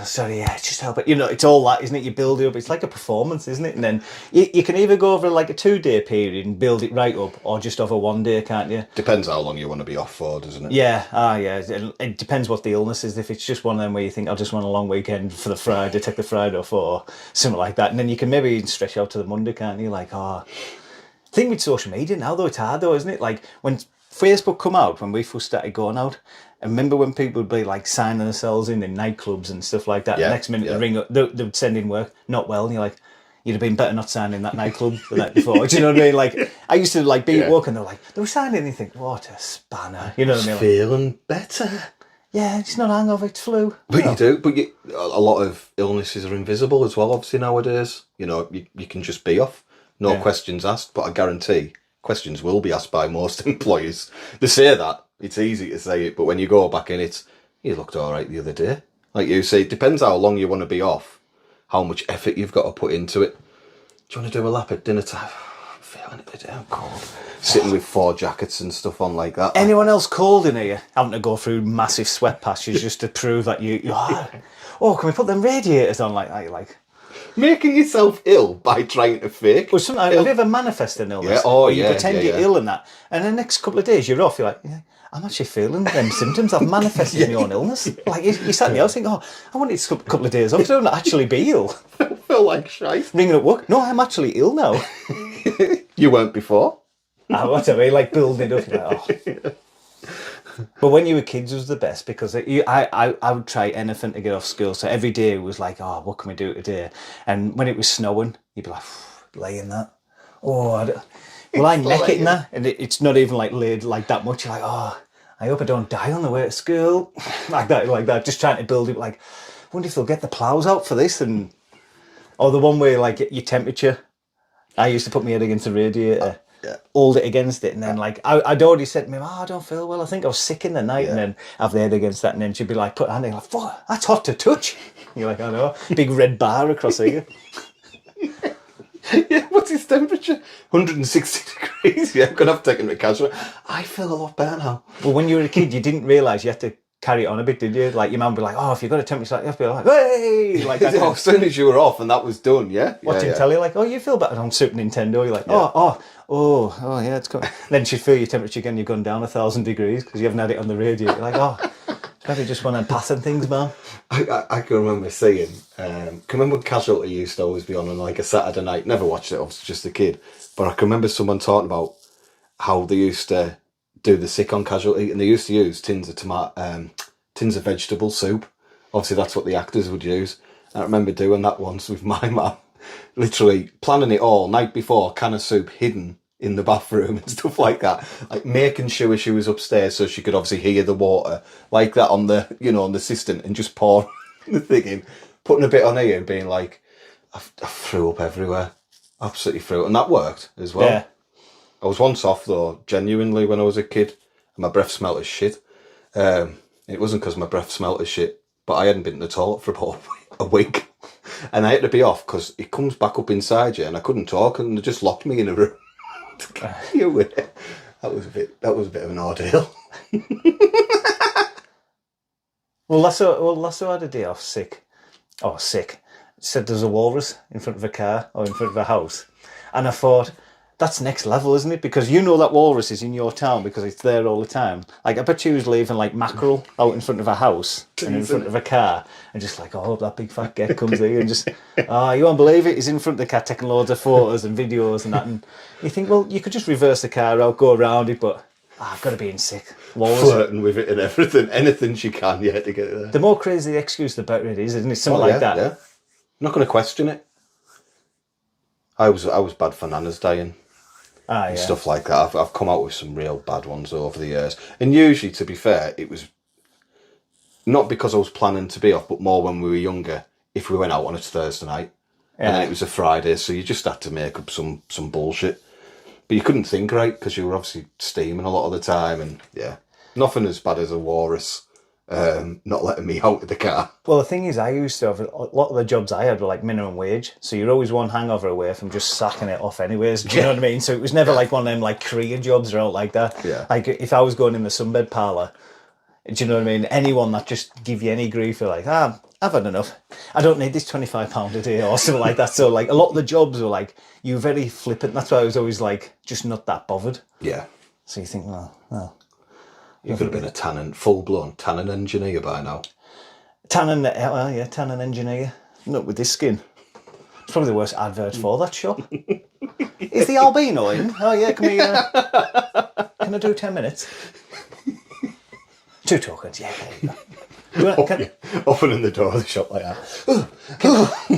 sorry, just help it. It's all that, isn't it? You build it up. It's like a performance, isn't it? And then you can either go over like a 2-day period and build it right up, or just over 1 day, can't you? Depends how long you want to be off for, doesn't it? Yeah, yeah. It depends what the illness is. If it's just one of them where you think, I just want a long weekend for the Friday, take the Friday off, or something like that, and then you can maybe stretch out to the Monday, can't you? Like, thing with social media now, though, it's hard, though, isn't it? Like, when Facebook come out, when we first started going out, and remember when people would be, like, signing themselves in nightclubs and stuff like that, the next minute they ring up, they would send in work, not well, and you're like, you'd have been better not signing that nightclub the night before. Do you know what I mean? Like, I used to, like, be at work, and they were signing, and you think, what a spanner. You know what I mean? Like, feeling better. Yeah, it's not hangover, it's flu. But you do. But a lot of illnesses are invisible as well, obviously, nowadays. You can just be off. No questions asked, but I guarantee questions will be asked by most employers. They say that. It's easy to say it, but when you go back in, you looked all right the other day. Like you say, it depends how long you want to be off, how much effort you've got to put into it. Do you want to do a lap at dinner time? I'm feeling it today, I'm cold. Sitting with 4 jackets and stuff on like that. Anyone else cold in here? Having to go through massive sweat patches just to prove that you are. Oh, can we put them radiators on like that? You're like... Making yourself ill by trying to fake. Well, sometimes, have you ever manifested an illness? Yeah, you pretend you're ill and that, and the next couple of days you're off. You're like, I'm actually feeling them symptoms. I've manifested my own illness. Like you sat in the house thinking, I wanted this couple of days off. So I don't actually be ill. I feel like shite. Ringing up work. No, I'm actually ill now. You weren't before. What I mean, like building it up. Like, But when you were kids, it was the best because I would try anything to get off school. So every day it was like, oh, what can we do today? And when it was snowing, you'd be like, lay in that. Oh, will I neck it in that? And it's not even like laid like that much. You're like, oh, I hope I don't die on the way to school. like that. Just trying to build it like, I wonder if they'll get the plows out for this. Or the one where like your temperature. I used to put my head against the radiator. Hold it against it, and then like I'd already said to me, I don't feel well. I think I was sick in the night, and then have the head against that, and then she'd be like, put her hand in, like, fuck, that's hot to touch. And you're like, I know, big red bar across here. Yeah, what's his temperature? 160 degrees. Yeah, I'm gonna have to take him to casual. I feel a lot better now. Well, when you were a kid, you didn't realise you had to carry it on a bit, did you? Like your mum would be like, oh, if you've got a temperature, like, you have to be like, hey, like that. As soon as you were off and that was done, yeah. Watching telly, like, oh, you feel better on Super Nintendo. You're like, oh, yeah, it's coming. Then she'd feel your temperature again. You've gone down 1,000 degrees because you haven't had it on the radio. You're like, oh, it's maybe just one of them passing things, man. I can remember seeing. Can remember when Casualty used to always be on like a Saturday night. Never watched it. I was just a kid, but I can remember someone talking about how they used to do the sick on Casualty, and they used to use tins of vegetable soup. Obviously, that's what the actors would use. And I remember doing that once with my mum, literally planning it all night before, can of soup hidden in the bathroom and stuff like that, like making sure she was upstairs so she could obviously hear the water like that on the on the system, and just pour the thing in, putting a bit on here and being like, I threw up everywhere, absolutely threw up, and that worked as well. Yeah. I was once off though, genuinely, when I was a kid, and my breath smelled as shit. It wasn't because my breath smelled as shit, but I hadn't been in the toilet for about a week, and I had to be off because it comes back up inside you, and I couldn't talk, and they just locked me in a room. That was a bit of an ordeal. Well, Lasso had a day off sick. Oh, sick. Said there's a walrus in front of a car or in front of a house, and I thought, that's next level, isn't it? Because you know that walrus is in your town because it's there all the time. Like, I bet you was leaving like mackerel out in front of a house and in front of a car, and just like, oh, that big fat get comes here, and just, you won't believe it, he's in front of the car taking loads of photos and videos and that, and you think, well, you could just reverse the car out, go around it, but I've got to be in sick. Walrus. Flirting with it and everything, anything she can, yeah, to get it there. The more crazy the excuse, the better it is, isn't it? Something like that. Yeah. I'm not going to question it. I was bad for Nana's dying. And stuff like that. I've come out with some real bad ones over the years. And usually, to be fair, it was not because I was planning to be off, but more when we were younger, if we went out on a Thursday night. And then it was a Friday, so you just had to make up some bullshit. But you couldn't think right, because you were obviously steaming a lot of the time. And yeah, nothing as bad as a walrus not letting me out of the car. Well, the thing is, I used to have a lot of the jobs I had were like minimum wage, so you're always one hangover away from just sacking it off anyways. Do you know what I mean? So it was never like one of them like career jobs or out like that. Yeah. Like if I was going in the sunbed parlour, do you know what I mean? Anyone that just give you any grief, you're like, I've had enough. I don't need this £25 a day or something like that. So like a lot of the jobs were like, you were very flippant. That's why I was always like, just not that bothered. Yeah. So you think, well. You could have been a full-blown tanning engineer by now. Tanning engineer. Not with this skin. It's probably the worst advert for that shop. Is the albino in? Oh yeah, can I do 10 minutes? 2 tokens, yeah. Opening the door of the shop like that.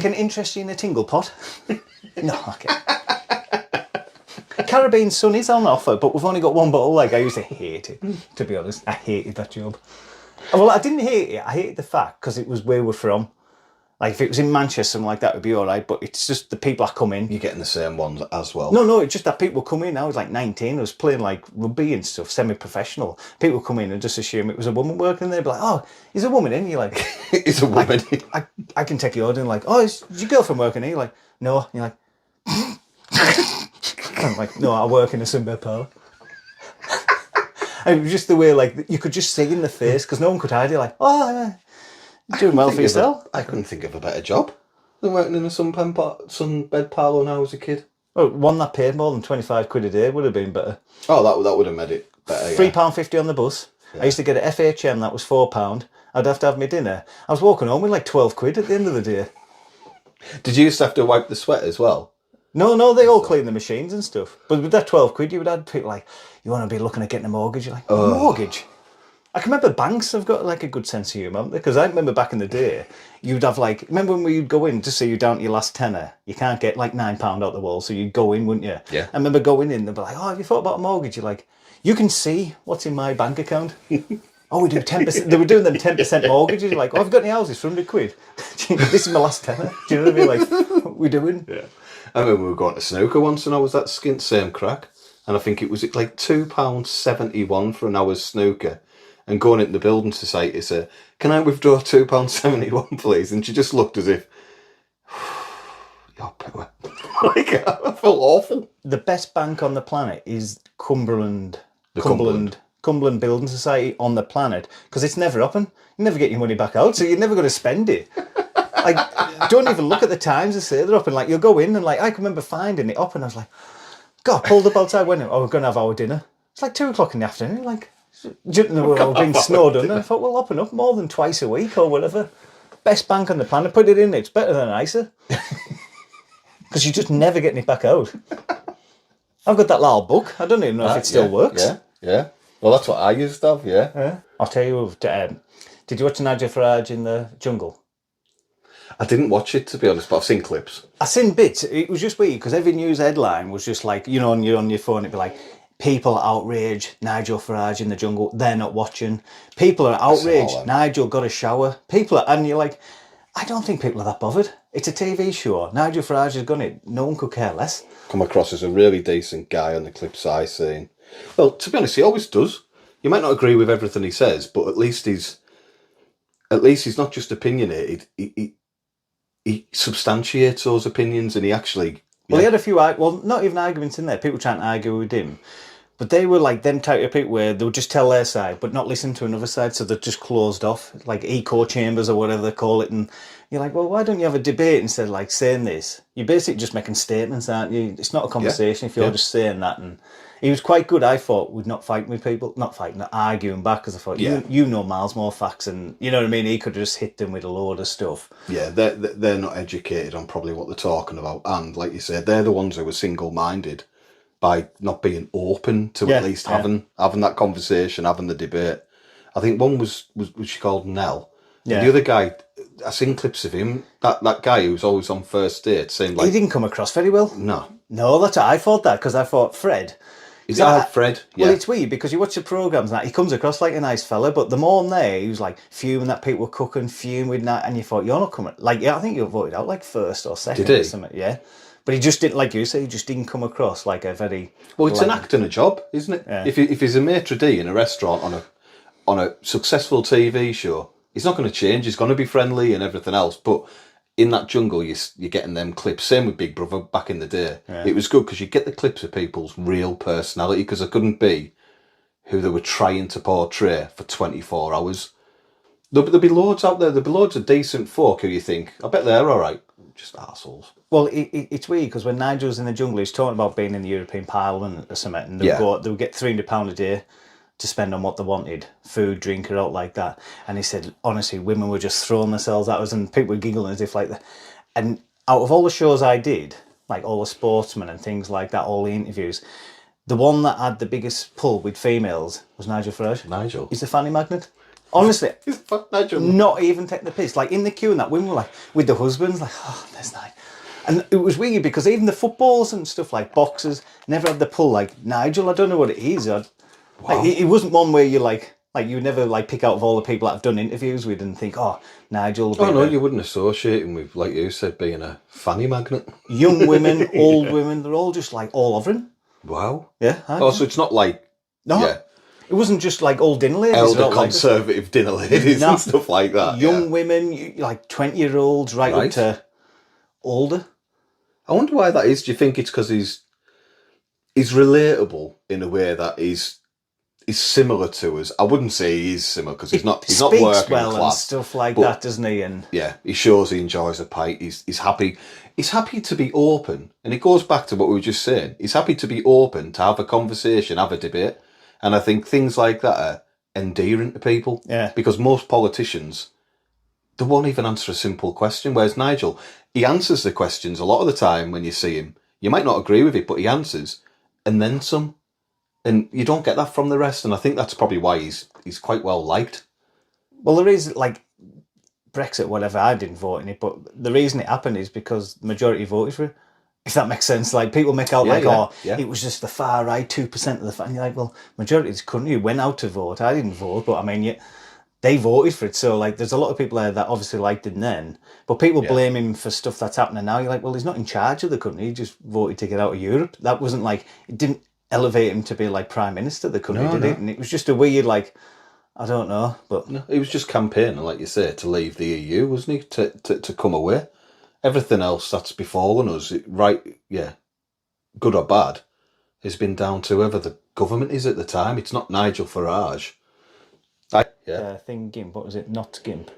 Can interest you in a tingle pot? No, okay. Caribbean Sun is on offer, but we've only got one bottle. Like, I used to hate it, to be honest. I hated that job. Well, I didn't hate it. I hated the fact because it was where we're from. Like, if it was in Manchester, something like that would be all right, but it's just the people that come in. You're getting the same ones as well. No, it's just that people come in. I was like 19. I was playing like rugby and stuff, semi-professional. People come in and just assume it was a woman working there. Be like, oh, is a woman in? You're like, it's a woman. I can take you order and like, oh, is your girlfriend working here? You're like, no. And you're like, I'm like, no, I work in a sunbed parlour. And it was just the way, like, you could just see in the face because no one could hide it. Like, oh, you're doing well for yourself. I couldn't think of a better job than working in a sunbed parlour when I was a kid. Well, one that paid more than 25 quid a day would have been better. Oh, that would have made it better. £3.50 on the bus. Yeah. I used to get an FHM that was £4. I'd have to have my dinner. I was walking home with like 12 quid at the end of the day. Did you used to have to wipe the sweat as well? No, they all clean the machines and stuff. But with that 12 quid, you would have people like, you want to be looking at getting a mortgage? You're like, mortgage? I can remember banks have got like a good sense of humour, because I remember back in the day, you'd have like, remember when we'd go in to say you're down to your last tenner, you can't get like £9 out the wall, so you'd go in, wouldn't you? Yeah. I remember going in, they'd be like, oh, have you thought about a mortgage? You're like, you can see what's in my bank account. Oh, we do 10%. They were doing them 10% mortgages. You're like, oh, I've got any houses for £100. This is my last tenner. Do you know what I mean? Like, what we doing? Yeah. I remember we were going to snooker once and I was that skint same crack. And I think it was like £2.71 for an hour's snooker. And going into the building society said, can I withdraw £2.71 please? And she just looked as if, you're poor. Like, I felt awful. The best bank on the planet is Cumberland. Cumberland. Cumberland Building Society on the planet, because it's never open. You never get your money back out, so you're never going to spend it. Like, don't even look at the times they say they're up, and like you'll go in and like I can remember finding it up, and I was like, God, pulled up outside. When oh, we're going to have our dinner. It's like 2:00 in the afternoon. Like, do you know, we're being snowed under. I thought we'll open up more than twice a week or whatever. Best bank on the planet. Put it in. It's better than ISA, because you just never getting it back out. I've got that little book. I don't even know if it still works. Yeah. Well, that's what I used to have, yeah. I'll tell you, did you watch Nigel Farage in the jungle? I didn't watch it, to be honest, but I've seen clips. I seen bits. It was just weird, because every news headline was just like, you know, on your phone, it'd be like, people outraged, Nigel Farage in the jungle, they're not watching. People are outraged, Nigel got a shower. And you're like, I don't think people are that bothered. It's a TV show. Nigel Farage has done it. No one could care less. Come across as a really decent guy on the clips I seen. Well, to be honest, he always does. You might not agree with everything he says, but at least he's not just opinionated. He substantiates those opinions, and he actually. Well, he had a few, not even arguments in there. People trying to argue with him, but they were like them type of people where they would just tell their side, but not listen to another side, so they're just closed off, like echo chambers or whatever they call it. And you're like, well, why don't you have a debate instead of like saying this? You're basically just making statements, aren't you? It's not a conversation if you're just saying that. And he was quite good, I thought, with not fighting with people, not arguing back, because I thought, you know miles more facts, and you know what I mean? He could have just hit them with a load of stuff. Yeah, they're not educated on probably what they're talking about. And like you said, they're the ones who were single-minded by not being open to at least having that conversation, having the debate. I think one was she called Nell. Yeah. And the other guy, I seen clips of him, that guy who was always on first date, saying like... He didn't come across very well. No, that's what I thought that, because I thought Fred... Is that Fred? Yeah. Well, it's weird, because you watch the programmes and that, he comes across like a nice fella, but the more on there, he was like fuming that people were cooking, fuming with that, and you thought, you're not coming... Like, I think you voted out like first or second or something, yeah. But he just didn't, like you say, he just didn't come across like a very... Well, it's an act and a job, isn't it? Yeah. If he's a maitre d' in a restaurant on a successful TV show, he's not going to change. He's going to be friendly and everything else. But in that jungle, you're getting them clips. Same with Big Brother back in the day. Yeah. It was good because you get the clips of people's real personality, because they couldn't be who they were trying to portray for 24 hours. There'll be loads out there. There'll be loads of decent folk who you think, I bet they're all right. Just arseholes. Well, it's weird, because when Nigel was in the jungle, he's talking about being in the European Parliament or something, and they would get £300 a day to spend on what they wanted, food, drink, or out like that. And he said, honestly, women were just throwing themselves at us, and people were giggling as if like that. And out of all the shows I did, like all the sportsmen and things like that, all the interviews, the one that had the biggest pull with females was Nigel Farage. Nigel? He's a fanny magnet. Honestly, not even taking the piss. Like in the queue and that, women were like, with the husbands, like, oh, there's Nigel. And it was weird, because even the footballers and stuff, like boxers, never had the pull like Nigel. I don't know what it is. Wow. Like, it wasn't one where you like you would never like pick out of all the people that I've done interviews with and think, oh, Nigel. Oh no, you wouldn't associate him with, like you said, being a fanny magnet. Young women, old women, they're all just like all over him. Wow. Yeah. So it's not like It wasn't just like old dinner ladies. Elder conservative dinner ladies and stuff like that. Young women, like 20-year-olds, right up to older. I wonder why that is. Do you think it's because he's relatable in a way that he's similar to us? I wouldn't say he is similar, because he's not working well class and stuff like that, doesn't he? And yeah, he shows he enjoys a pint. He's happy. He's happy to be open, and it goes back to what we were just saying. He's happy to be open, to have a conversation, have a debate, and I think things like that are endearing to people. Yeah, because most politicians, they won't even answer a simple question. Whereas Nigel, he answers the questions a lot of the time when you see him. You might not agree with it, but he answers, and then some. And you don't get that from the rest, and I think that's probably why he's quite well liked. Well, there is like Brexit, whatever. I didn't vote in it, but the reason it happened is because the majority voted for it. If that makes sense, like people make out it was just the far right, 2% of the. And you're like, well, majority of this country went out to vote. I didn't vote, but I mean, they voted for it. So like, there's a lot of people there that obviously liked it then, but people blame him for stuff that's happening now. You're like, well, he's not in charge of the country. He just voted to get out of Europe. That wasn't like it didn't elevate him to be like prime minister of the country, did it? And it was just a weird like. I don't know, but no, he was just campaigning, like you say, to leave the EU, wasn't he? To come away. Everything else that's befallen us, good or bad, has been down to whoever the government is at the time. It's not Nigel Farage. Thing GIMP. What was it? Not GIMP.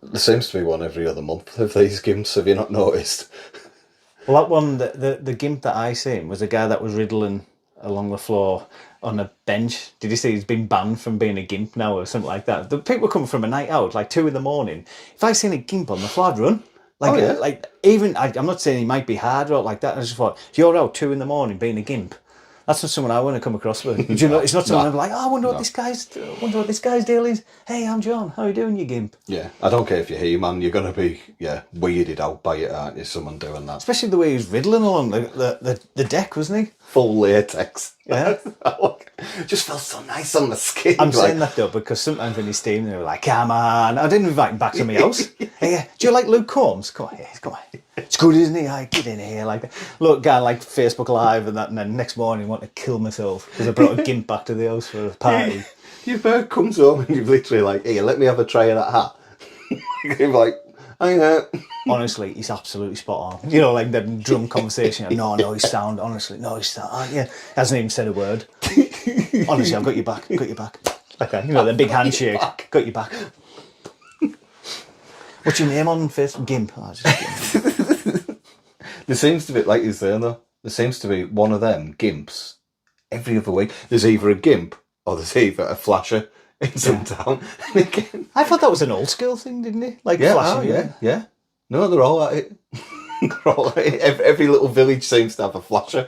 There seems to be one every other month of these GIMPs. Have you not noticed? Well, that one, the GIMP that I seen was a guy that was riddling along the floor on a bench. Did you see he's been banned from being a GIMP now or something like that? The people coming from a night out, like 2 a.m. If I seen a GIMP on the floor, I'd run. Like even I'm not saying he might be hard or like that. I just thought, if you're out 2 a.m. being a GIMP, that's not someone I want to come across with. Do you know? It's not someone I'm like, I wonder what this guy's deal is. Hey, I'm John. How you doing, you GIMP? Yeah, I don't care if you're He-Man. You're gonna be weirded out by it, aren't you? Someone doing that, especially the way he was riddling along the deck, wasn't he? Full latex. Yeah, just felt so nice on the skin. I'm saying that though because sometimes when he's steaming, they were like, "Come on!" I didn't invite him back to my house. Hey, do you like Luke Combs? Come on, come on. It's good, isn't he? I get in here like that. Look, guy like Facebook Live and that, and then next morning I want to kill myself because I brought a GIMP back to the house for a party. Your bird comes home and you've literally like, "Here, let me have a try of that hat." You're like, "I know." Honestly, he's absolutely spot on. You know, like the drum conversation. No, he's sound. Honestly, no, he's sound. Yeah, hasn't even said a word. Honestly, I've got your back. Got your back. Okay, you know the big handshake. Got your back. What's your name on Facebook? GIMP. Oh, just GIMP. There seems to be, like you're saying though, there seems to be one of them GIMPs every other week. There's either a GIMP or there's either a flasher in some town. And again, I thought that was an old school thing, didn't it? Like flashing. Yeah. No, they're all at it. They're all at it. Every little village seems to have a flasher.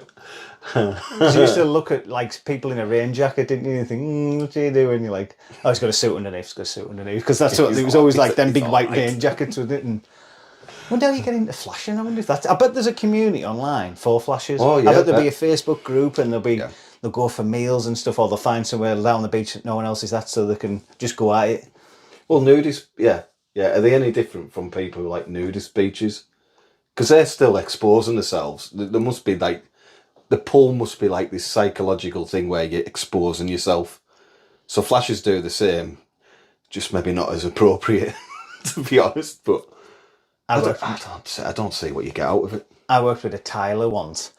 So you used to look at like people in a rain jacket, didn't you? And think, what are you doing? You're like, oh, he's got a suit underneath. He's got a suit underneath because that's what it was always like. Them big white rain jackets with it. And I wonder how you get into flashing. I wonder if that's. I bet there's a community online for flashes. Oh yeah. I bet there'll be a Facebook group and they'll go for meals and stuff, or they'll find somewhere down the beach that no one else is at, so they can just go at it. Well, nudists, yeah. Are they any different from people who like nudist beaches? Because they're still exposing themselves. There must be like. The pull must be like this psychological thing where you're exposing yourself. So flashes do the just maybe not as appropriate, to be honest. But I don't see what you get out of it. I worked with a Tyler once,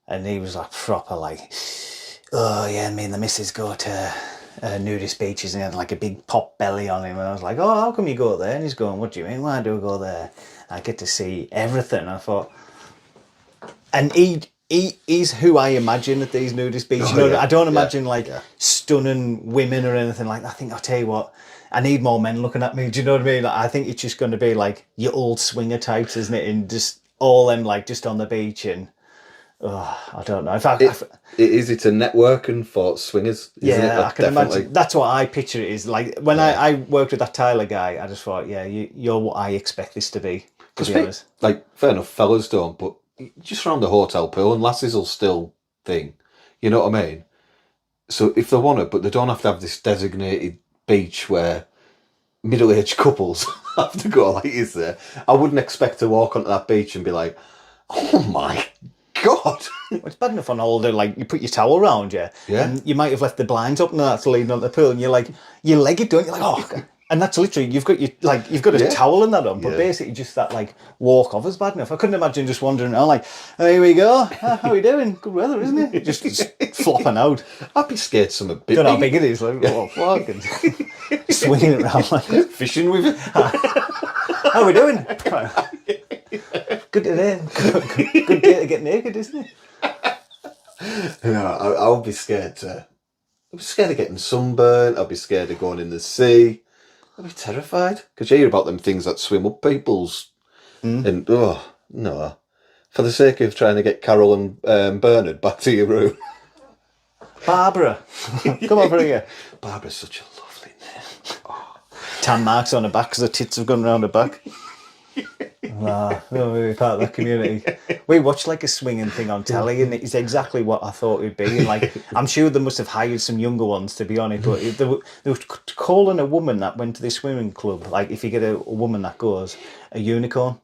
and he was like proper like, oh yeah, me and the missus go to nudist beaches, and he had like a big pop belly on him, and I was like, oh, how come you go there? And he's going, what do you mean? Why do I go there? I get to see everything. And I thought, and he's who I imagine at these nudist beaches. I don't imagine stunning women or anything like that. I think, I'll tell you what, I need more men looking at me. Do you know what I mean? Like, I think it's just going to be like your old swinger types, isn't it? And just all them like just on the beach and I don't know. In fact, it's a networking for swingers. I can imagine. That's what I picture it is. Like when I worked with that Tyler guy, I just thought, yeah, you're what I expect this to be. To be honest, like fair enough, fellas don't, but just around the hotel pool and lasses will still thing. You know what I mean? So if they want it, but they don't have to have this designated beach where middle-aged couples have to go like is there. I wouldn't expect to walk onto that beach and be like, oh my God. Well, it's bad enough on holiday, like you put your towel around you, and you might have left the blinds up and that's leading on the pool, and you're like, you leg it, don't you? Like, oh God. And that's literally you've got a towel and that on, but basically just that like walk off is bad enough. I couldn't imagine just wandering around like, oh, here we go. How are we doing? Good weather, isn't it? Just flopping out. I'd be scared some a bit. Don't know how big it is. Like, oh fuck, and swinging it around like fishing with it. How are we doing? Good day. Good day to get naked, isn't it? I would be scared I'd be scared of getting sunburned. I'd be scared of going in the sea. I'd be terrified because you hear about them things that swim up people's and no, for the sake of trying to get Carol and Bernard back to your room. Barbara, come over here. Barbara's such a lovely name. Tan marks on her back because her tits have gone round her back. Nah, not really part of that community. We watched like a swinging thing on telly, and it's exactly what I thought it'd be. And like, I'm sure they must have hired some younger ones to be on it, but they were calling a woman that went to this swimming club, like if you get a woman that goes, a unicorn,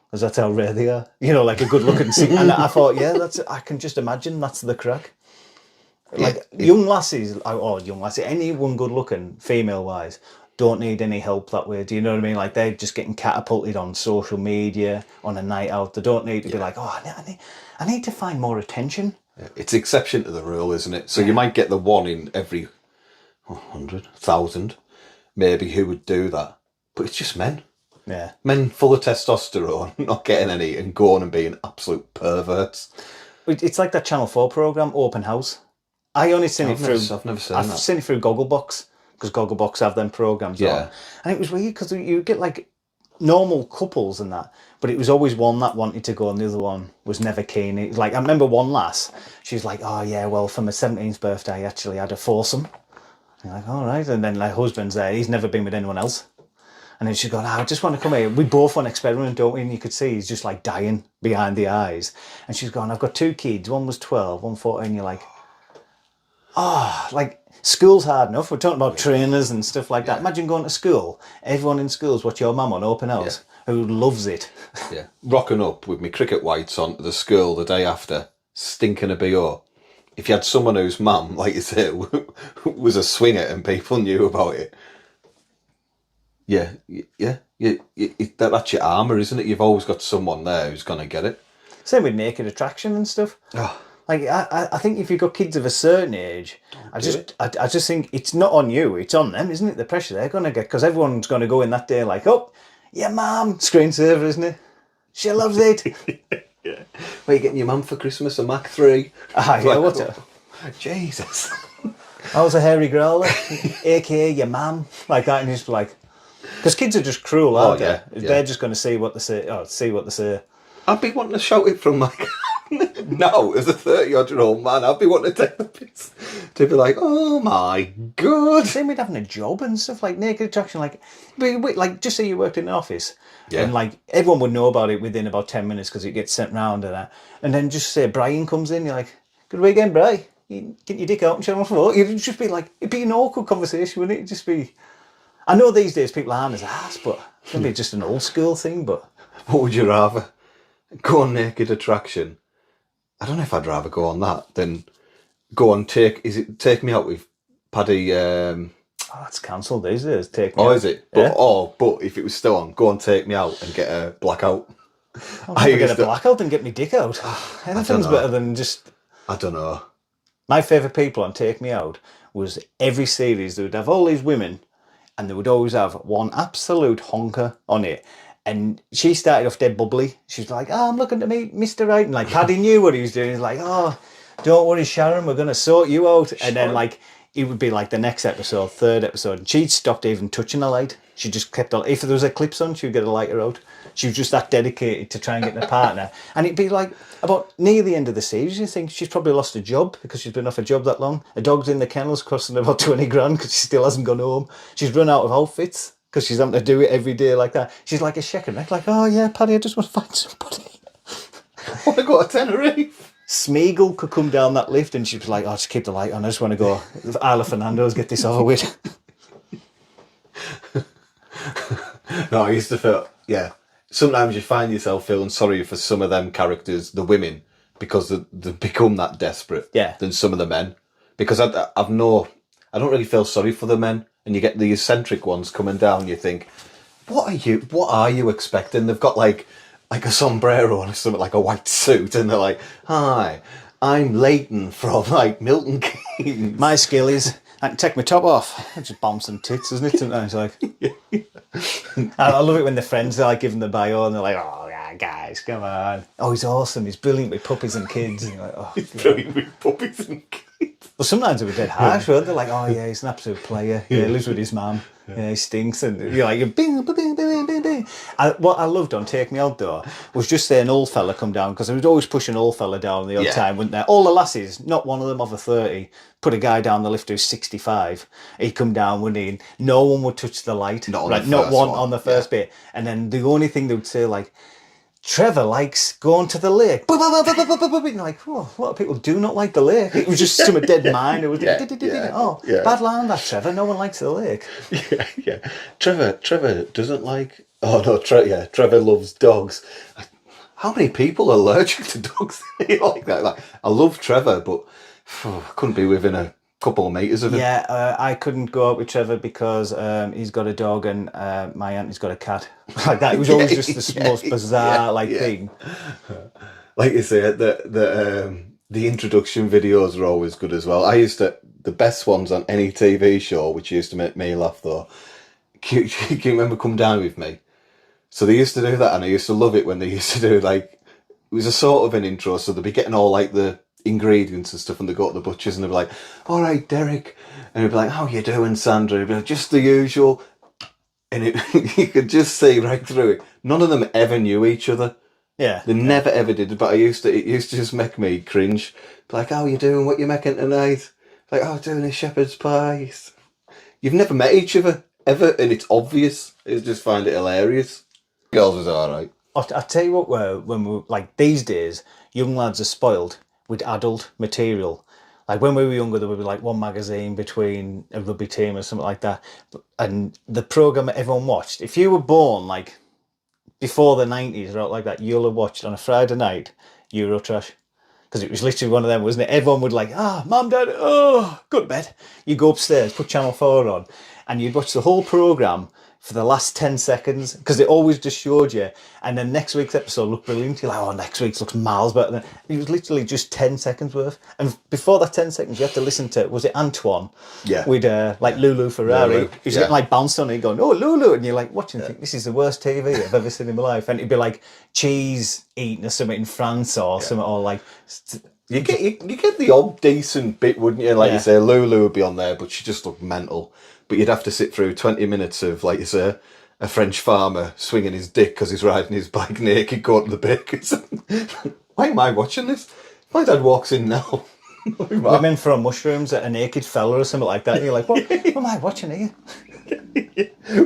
because that's how rare they are. You know, like a good looking. And I thought, yeah, I can just imagine that's the crack. Like young lassies, or young lassie, anyone good looking, female wise, don't need any help that way. Do you know what I mean? Like they're just getting catapulted on social media on a night out. They don't need to be like, oh, I need to find more attention. It's exception to the rule, isn't it? So you might get the one in every 100, 1,000, maybe, who would do that. But it's just men. Yeah. Men full of testosterone, not getting any, and going and being absolute perverts. It's like that Channel 4 programme, Open House. I only seen it through... I've never seen I've that. seen it through Gogglebox, because Gogglebox have them programmes on. And it was weird, because you get like normal couples and that, but it was always one that wanted to go and the other one was never keen. It was like, I remember one lass, she was like, oh yeah, well, for my 17th birthday, I actually had a foursome. And you're like, all right. And then my husband's there, he's never been with anyone else. And then she's going, I just want to come here. We both want to experiment, don't we? And you could see he's just like dying behind the eyes. And she's going, I've got two kids. One was 12, one 14. You're like, like school's hard enough. We're talking about trainers and stuff like that. Imagine going to school. Everyone in school's watch your mum on Open House who loves it. Yeah. Rocking up with my cricket whites on to the school the day after, stinking a BO. If you had someone whose mum, like you say, was a swinger and people knew about it, that's your armour, isn't it? You've always got someone there who's going to get it. Same with Naked Attraction and stuff. Oh. Like I think if you've got kids of a certain age, I just think it's not on you, it's on them, isn't it? The pressure they're going to get, because everyone's going to go in that day like, oh, yeah, mum, screensaver, isn't it? She loves it. Yeah. What are you getting your mum for Christmas? A Mac 3? Yeah, what's it? Jesus. I was a hairy growler, aka your mum, like that, and he's like, because kids are just cruel, aren't they? Yeah. They're just going to see what they say. See what they say. I'd be wanting to shout it from like now as a 30-odd-year-old man. I'd be wanting to take the piss to be like, oh my god. Same with having a job and stuff like Naked Attraction. Like just say you worked in an office, and like everyone would know about it within about 10 minutes because it gets sent round and that. And then just say Brian comes in, you're like, good weekend, Brian. You get your dick out and show him off the floor. You'd just be like, it'd be an awkward conversation, wouldn't it? It'd just be. I know these days people aren't as ass, but it's gonna be just an old school thing. But what would you rather? Go on Naked Attraction? I don't know if I'd rather go on that than go on Take Me Out with Paddy. That's cancelled these days. Take Me Oh, Out. is it? Yeah. But if it was still on, go on Take Me Out and get a blackout. I get a blackout and get me dick out. Anything's better than just. I don't know. My favourite people on Take Me Out was every series they would have all these women, and they would always have one absolute honker on it. And she started off dead bubbly. She was like, oh, I'm looking to meet Mr. Right. And like Paddy knew what he was doing. He's like, oh, don't worry, Sharon, we're going to sort you out. And then like, it would be like the next episode, third episode. And she'd stopped even touching a light. She just kept on. If there was eclipse on, she would get a lighter out. She was just that dedicated to try and get a partner. And it'd be like about near the end of the series, you think she's probably lost a job because she's been off a job that long. A dog's in the kennels costing about 20 grand because she still hasn't gone home. She's run out of outfits because she's having to do it every day like that. She's like a shaken neck, like, oh yeah, Paddy, I just want to find somebody. I want to go to Tenerife. Smeagol could come down that lift and she'd be like, oh, just keep the light on. I just want to go Isla Fernando's, get this over with. No, I used to feel, sometimes you find yourself feeling sorry for some of them characters, the women, because they become that desperate than some of the men. Because I don't really feel sorry for the men. And you get the eccentric ones coming down, you think, what are you expecting? They've got like a sombrero or something, like a white suit, and they're like, hi, I'm Leighton from like Milton Keynes. My skill is I can take my top off. I just bomb some tits, isn't it? Sometimes like I love it when the friends are like giving the bio and they're like, oh yeah, guys, come on. Oh, he's awesome, he's brilliant with puppies and kids. And you're like, oh, He's brilliant with puppies and kids. Well, sometimes they were dead harsh, weren't they? Like, oh yeah, he's an absolute player. Yeah, he lives with his mum. Yeah, he stinks, and you're like, bing, bing, bing, bing, bing, bing. What I loved on Take Me Outdoor was just seeing an old fella come down, because I was always pushing an old fella down the odd Yeah. time, weren't there? All the lassies, not one of them over 30, put a guy down the lift who's 65. He'd come down, wouldn't he? And no one would touch the light. Not on right, the not first one one, on the first bit. And then the only thing they would say, like, Trevor likes going to the lake. And you're like, oh, a lot of people do not like the lake. It was just some dead mind. It was bad line that, Trevor. No one likes the lake. Yeah. Trevor doesn't like. Oh no, Trevor loves dogs. How many people are allergic to dogs? Like that. Like, I love Trevor, but I couldn't be within a couple of meters of him. Yeah, I couldn't go out with Trevor because he's got a dog and my auntie's got a cat. Like that. It was always just the most bizarre thing. Like you say, the introduction videos are always good as well. The best ones on any TV show, which used to make me laugh though. Can you remember Come Down With Me? So they used to do that, and I used to love it when they used to do like, it was a sort of an intro, so they'd be getting all like the ingredients and stuff, and they go to the butchers and they'd be like, all right, Derek, and he'd be like, how you doing, Sandra? He'd be like, just the usual. And you could just see right through it. None of them ever knew each other. Yeah. They never ever did, but it used to just make me cringe. Be like, how you doing? What you making tonight? Like, oh, doing a shepherd's pie. You've never met each other, ever, and it's obvious. I just find it hilarious. Girls was alright. I'll tell you what, when we like these days, young lads are spoiled with adult material. Like when we were younger, there would be like one magazine between a rugby team or something like that. And the programme that everyone watched, if you were born like before the 90s or like that, you'll have watched on a Friday night Eurotrash. Because it was literally one of them, wasn't it? Everyone would like, Mum, Dad, go to bed. You go upstairs, put Channel 4 on, and you'd watch the whole programme for the last 10 seconds, because it always just showed you. And then next week's episode looked brilliant. You're like, oh, next week's looks miles better than... It was literally just 10 seconds worth. And before that 10 seconds, you have to listen to, was it Antoine? Yeah. With like Lulu Ferrari. Lulu, He's getting like bounced on it going, oh, Lulu. And you're like watching, think, this is the worst TV I've ever seen in my life. And it'd be like cheese eating or something in France or something, or like... You get the odd decent bit, wouldn't you? Like you say, Lulu would be on there, but she just looked mental. But you'd have to sit through 20 minutes of, like you say, a French farmer swinging his dick because he's riding his bike naked, going to the bakers. Why am I watching this? My dad walks in now. Women throwing mushrooms at a naked fella or something like that. And you're like, what am I watching here?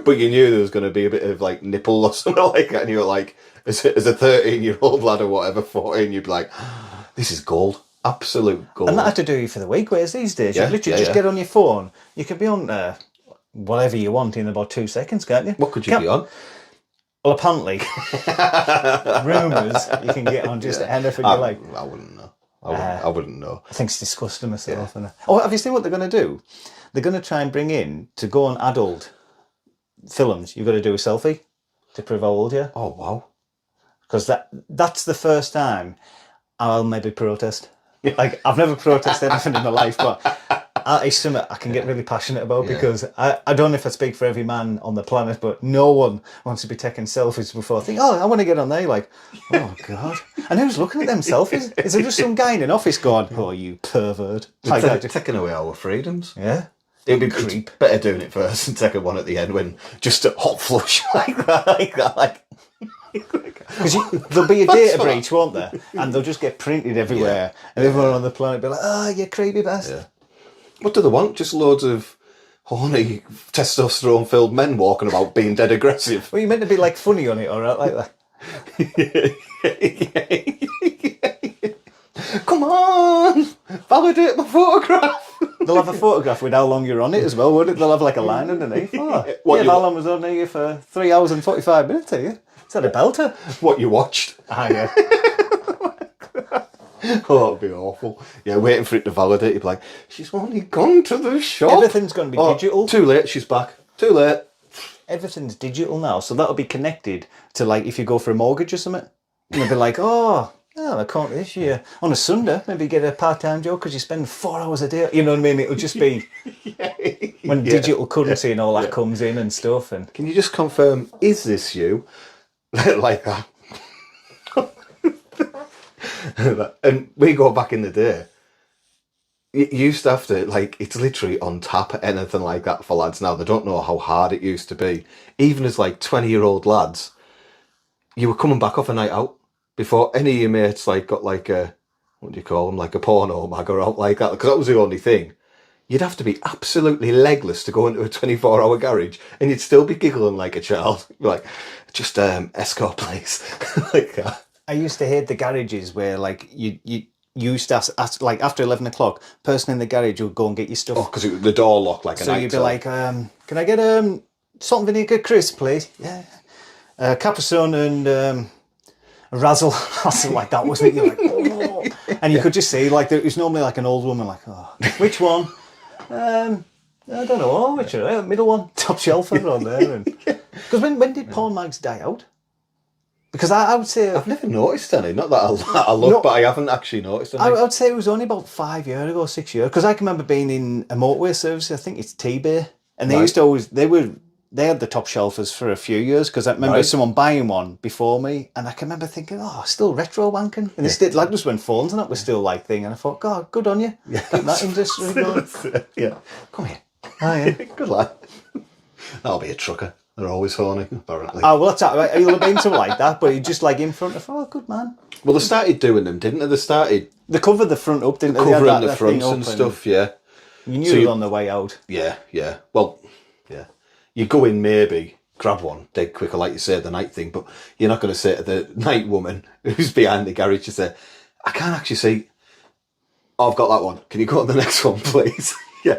But you knew there was going to be a bit of like nipple or something like that, and you were like, as a 13-year-old lad or whatever, 14, you'd be like, this is gold. Absolute gold. And that had to do you for the week, whereas these days, Yeah, you literally just get on your phone. You can be on whatever you want in about 2 seconds, can't you? What could you be on? Well, apparently, rumours, you can get on just anything you like. I wouldn't know. I wouldn't know. I think it's disgusting myself. Yeah. Oh, have you seen what they're going to do? They're going to try and bring in, to go on adult films, you've got to do a selfie to prove how old you are. Oh, wow. Because that's the first time I'll maybe protest. Like, I've never protested anything in my life, but it's something I can get really passionate about, because I don't know if I speak for every man on the planet, but no one wants to be taking selfies before I think, oh, I want to get on there. You're like, oh, God. And who's looking at them selfies? Is there just some guy in an office going, oh, you pervert? Like, taking away our freedoms. Yeah. It'd be creep. Better doing it first and taking one at the end when just a hot flush like that. Because there'll be a data breach, won't there? And they'll just get printed everywhere. And everyone on the planet will be like, oh, you creepy bastard. Yeah. What do they want? Just loads of horny, testosterone-filled men walking about being dead aggressive. Well, you meant to be like funny on it, or like that. Come on! Validate my photograph! They'll have a photograph with how long you're on it as well, won't it? They'll have like a line underneath. Oh, how long was on here for 3 hours and 45 minutes, are you? Is that a belter? What you watched? Ah, yeah. Oh, it'd be awful. Yeah, waiting for it to validate. You'd be like, she's only gone to the shop. Everything's going to be digital. Too late, she's back. Too late. Everything's digital now, so that'll be connected to, like, if you go for a mortgage or something. And they'll be like, I can't this year. On a Sunday, maybe get a part-time job because you spend 4 hours a day. You know what I mean? It'll just be when digital currency and all that comes in and stuff. And can you just confirm, is this you? Like that. And we go back in the day. You used to have to, like, it's literally on tap, anything like that for lads now. They don't know how hard it used to be. Even as, like, 20-year-old lads, you were coming back off a night out before any of your mates, like, got, like, a, what do you call them, like a porno mag or out like that, because that was the only thing. You'd have to be absolutely legless to go into a 24-hour garage, and you'd still be giggling like a child. You're like, just, escort place. Like that. I used to hate the garages where like you used to ask, like after 11 o'clock, person in the garage would go and get your stuff. Oh, because the door locked like a so night you'd be time. like, can I get salt and vinegar crisp, please? Yeah. Capri-Sun and a razzle like that, wasn't it? You're like, oh. And you could just see, like, it was normally like an old woman, like, oh, which one? I don't know, which one? Middle one, top shelf over on there. Because when did porn mags die out? Because I would say... I've never noticed any. Not that I look, No. but I haven't actually noticed any. I would say it was only about 5 years ago, 6 years. Because I can remember being in a motorway service, I think it's T-Bay. And they used to always... They had the top shelfers for a few years, because I remember someone buying one before me, and I can remember thinking, oh, still retro wanking. And this did, like, just when phones and that was still like thing, and I thought, God, good on you. Yeah. Keep that industry going. Yeah. Come here. Oh, yeah. Good lad. That'll be a trucker. They're always horny, apparently. Oh, well, that's right. You'll have been something like that, but you just like in front of, oh, good man. Well, they started doing them, didn't they? They started They covered the front up, didn't they? They had covering the that fronts thing and up stuff, yeah. You knew So it was on the way out. Yeah, yeah. Well, yeah. You go in maybe, grab one, dead quicker, like you say, the night thing, but you're not going to say to the night woman who's behind the garage, you say, I can't actually see, oh, I've got that one. Can you go on the next one, please? Yeah.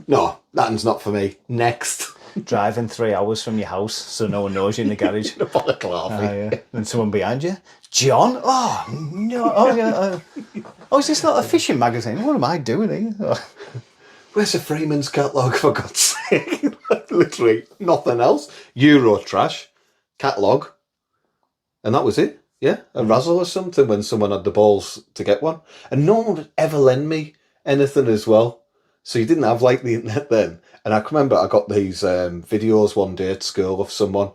No, that one's not for me. Next. Driving 3 hours from your house so no one knows you're in the garage. A bottle of coffee. Yeah. And someone behind you. John? Oh, no. Oh, yeah. Oh, is this not a fishing magazine? What am I doing here? Oh. Where's the Freeman's catalogue, for God's sake? Literally nothing else. Euro trash, catalogue, and that was it. Yeah, a razzle or something when someone had the balls to get one. And no one would ever lend me anything as well. So you didn't have like the internet then. And I can remember I got these videos one day at school of someone.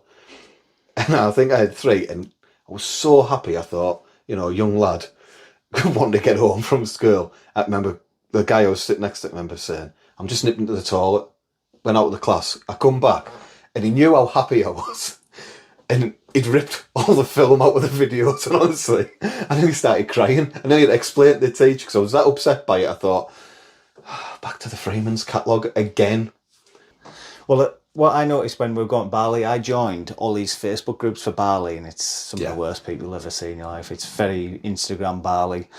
And I think I had 3. And I was so happy. I thought, you know, a young lad wanting to get home from school. I remember the guy who was sitting next to me, I remember saying, I'm just nipping to the toilet. Went out of the class. I come back. And he knew how happy I was. And he'd ripped all the film out of the videos. And honestly, I nearly started crying. And then he'd explain it to the teacher because I was that upset by it. I thought, back to the Freeman's catalogue again. Well, what I noticed when we were going to Bali, I joined all these Facebook groups for Bali, and it's some of the worst people you'll ever see in your life. It's very Instagram Bali.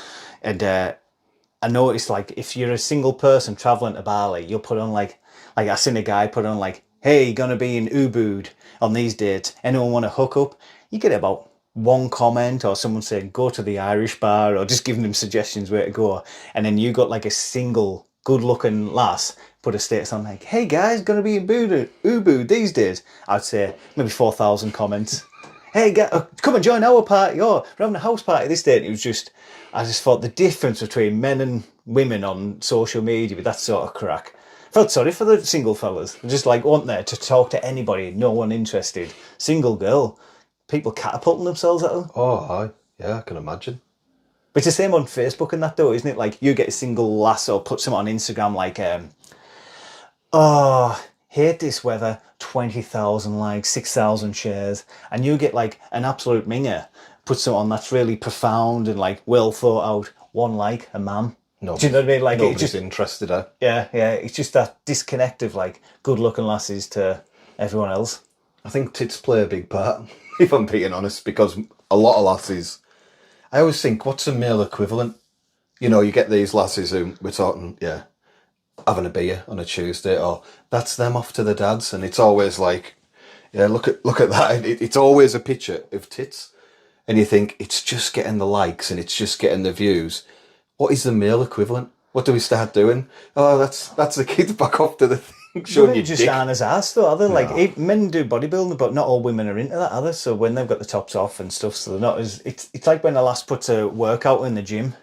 And I noticed, like, if you're a single person travelling to Bali, you'll put on, like I seen a guy put on, like, hey, gonna be in Ubud on these dates. Anyone want to hook up? You get about one comment or someone saying, go to the Irish bar, or just giving them suggestions where to go. And then you got, like, a single good-looking lass put a status on, like, hey guys, gonna be in Ubud these days. I'd say maybe 4,000 comments. Hey, come and join our party. Oh, we're having a house party this day. And it was just, I just thought the difference between men and women on social media with that sort of crack. Felt sorry for the single fellas. Just like, weren't there to talk to anybody, no one interested. Single girl, people catapulting themselves at them. Oh, aye. Yeah, I can imagine. But it's the same on Facebook and that though, isn't it? Like, you get a single lass or put something on Instagram like, oh, hate this weather, 20,000 likes, 6,000 shares, and you get like an absolute minger, put something on that's really profound and like well thought out, 1 like, a man. No, do you know what I mean? Like, nobody's it's just interested, eh? yeah. It's just that disconnect of like good-looking lasses to everyone else. I think tits play a big part, if I'm being honest, because a lot of lasses, I always think, what's a male equivalent? You know, you get these lasses who we're talking, having a beer on a Tuesday, or that's them off to the dads, and it's always like, yeah, look at that. It's always a picture of tits, and you think it's just getting the likes and it's just getting the views. What is the male equivalent? What do we start doing? Oh, that's the kids back off to the thing. Showing you just dick. aren't as ass though, are they? Like, men do bodybuilding, but not all women are into that, are they? So when they've got the tops off and stuff, so they're not as. It's like when a lass puts a workout in the gym.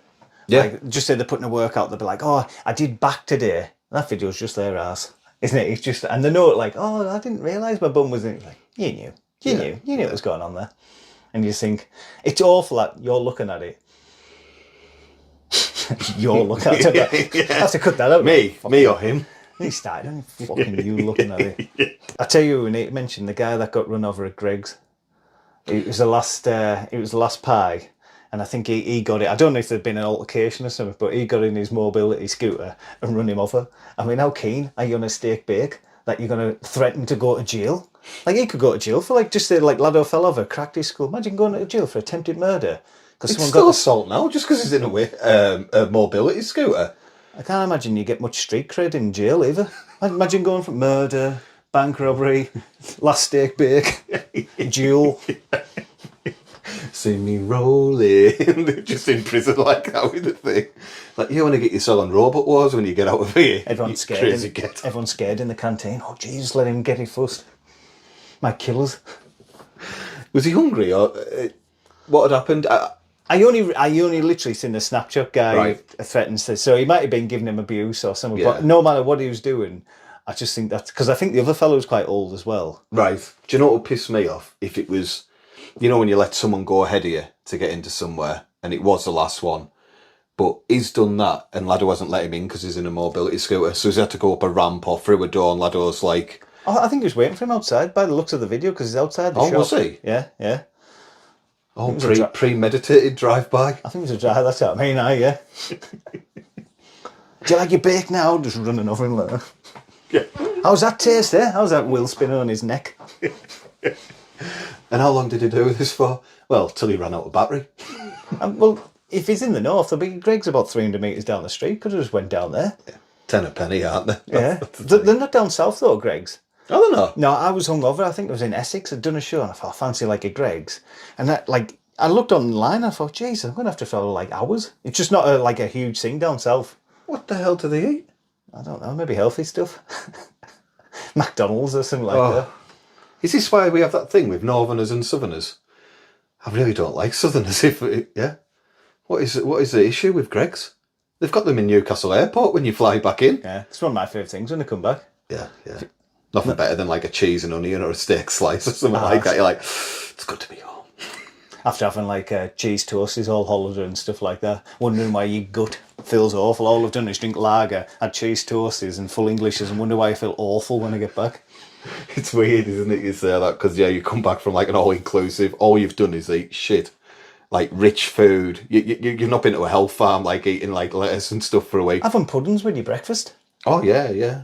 Yeah. Like, just say they're putting a workout, they'll be like, oh, I did back today. That video's just their ass, isn't it? It's just, and they know it, like, oh, I didn't realise my bum was in it. Like, you knew what was going on there. And you think, it's awful that you're looking at it. You're looking at it. Yeah. I have to cut that out. Me or him. He started, and fucking you looking at it. I tell you, we need to mention the guy that got run over at Greg's. It was the last pie, and I think he got it. I don't know if there'd been an altercation or something, but he got in his mobility scooter and run him over. I mean, how keen are you on a steak bake that you're going to threaten to go to jail? Like, he could go to jail for, like, just say, like, lad who fell over, cracked his skull. Imagine going to jail for attempted murder. It's still assault now, just because he's in a mobility scooter. I can't imagine you get much street cred in jail either. Imagine going for murder, bank robbery, last steak bake, duel. See me rolling, just in prison like that with the thing. Like, you want to get yourself on Robot Wars when you get out of here. Everyone's scared. Crazy get. Everyone's scared in the canteen. Oh, Jesus, let him get it first. Might kill us. Was he hungry, or what had happened? I only literally seen the Snapchat guy Right. threatens this, so he might have been giving him abuse or something. Yeah. But no matter what he was doing, I just think that's because I think the other fellow was quite old as well. Right. Do you know what would piss me off? If it was, you know, when you let someone go ahead of you to get into somewhere, and it was the last one, but he's done that, and Laddo hasn't let him in because he's in a mobility scooter, so he's had to go up a ramp or through a door, and Laddo's like... Oh, I think he was waiting for him outside by the looks of the video because he's outside the shop. Oh, was he? Yeah. Oh, premeditated drive-by. I think it was a drive. That's what I mean. Yeah. Do you like your bake now? Just running over him like that. Yeah. How's that taste there? How's that wheel spinning on his neck? And how long did he do this for? Well, till he ran out of battery. Well, if he's in the north, Greg's about 300 metres down the street. Could have just went down there. Yeah. 10 a penny, aren't they? Yeah. They're not down south though, Greg's. I don't know. No, I was hungover. I think it was in Essex. I'd done a show and I thought, I fancy like a Greg's. And that, like, I looked online and I thought, geez, I'm going to have to travel like hours. It's just not like a huge thing down south. What the hell do they eat? I don't know, maybe healthy stuff. McDonald's or something like that. Is this why we have that thing with Northerners and Southerners? I really don't like Southerners. What is the issue with Greggs? They've got them in Newcastle Airport when you fly back in. Yeah, it's one of my favourite things when they come back. Yeah. Nothing better than like a cheese and onion or a steak slice or something like that. You're like, it's good to be home. After having like cheese toasties all holiday and stuff like that, wondering why your gut feels awful. All I've done is drink lager, had cheese toasties and full Englishes and wonder why I feel awful when I get back. It's weird, isn't it, you say that? Because, you come back from like an all-inclusive, all you've done is eat shit. Like rich food. You've not been to a health farm, like eating like lettuce and stuff for a week. Having puddings with your breakfast. Oh, yeah.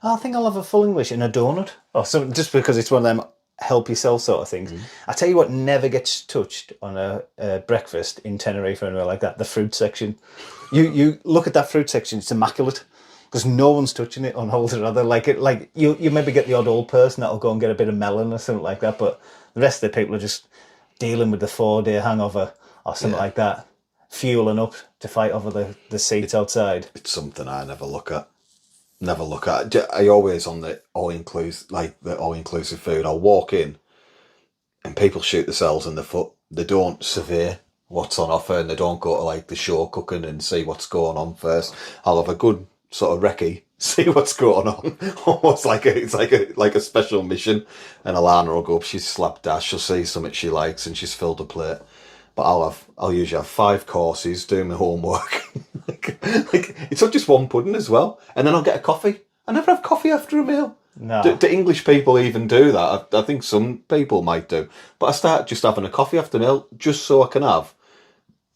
I think I'll have a full English and a donut. Or something, just because it's one of them help yourself sort of things. I tell you what never gets touched on a breakfast in Tenerife or anywhere like that, the fruit section. You look at that fruit section, it's immaculate. Because no one's touching it on hold or other. Like you maybe get the odd old person that'll go and get a bit of melon or something like that, but the rest of the people are just dealing with the 4-day hangover or something like that, fueling up to fight over the seats outside. It's something I never look at. I always on the all-inclusive food. I'll walk in and people shoot themselves in the foot. They don't survey what's on offer and they don't go to like the show cooking and see what's going on first. I'll have a good sort of recce, see what's going on. Almost like it's like a special mission. And Alana will go up, she's slapdash, she'll see something she likes and she's filled a plate. But I'll usually have 5 courses, do my homework. like it's not just one pudding as well. And then I'll get a coffee. I never have coffee after a meal. No. Do English people even do that? I think some people might do. But I start just having a coffee after a meal just so I can have,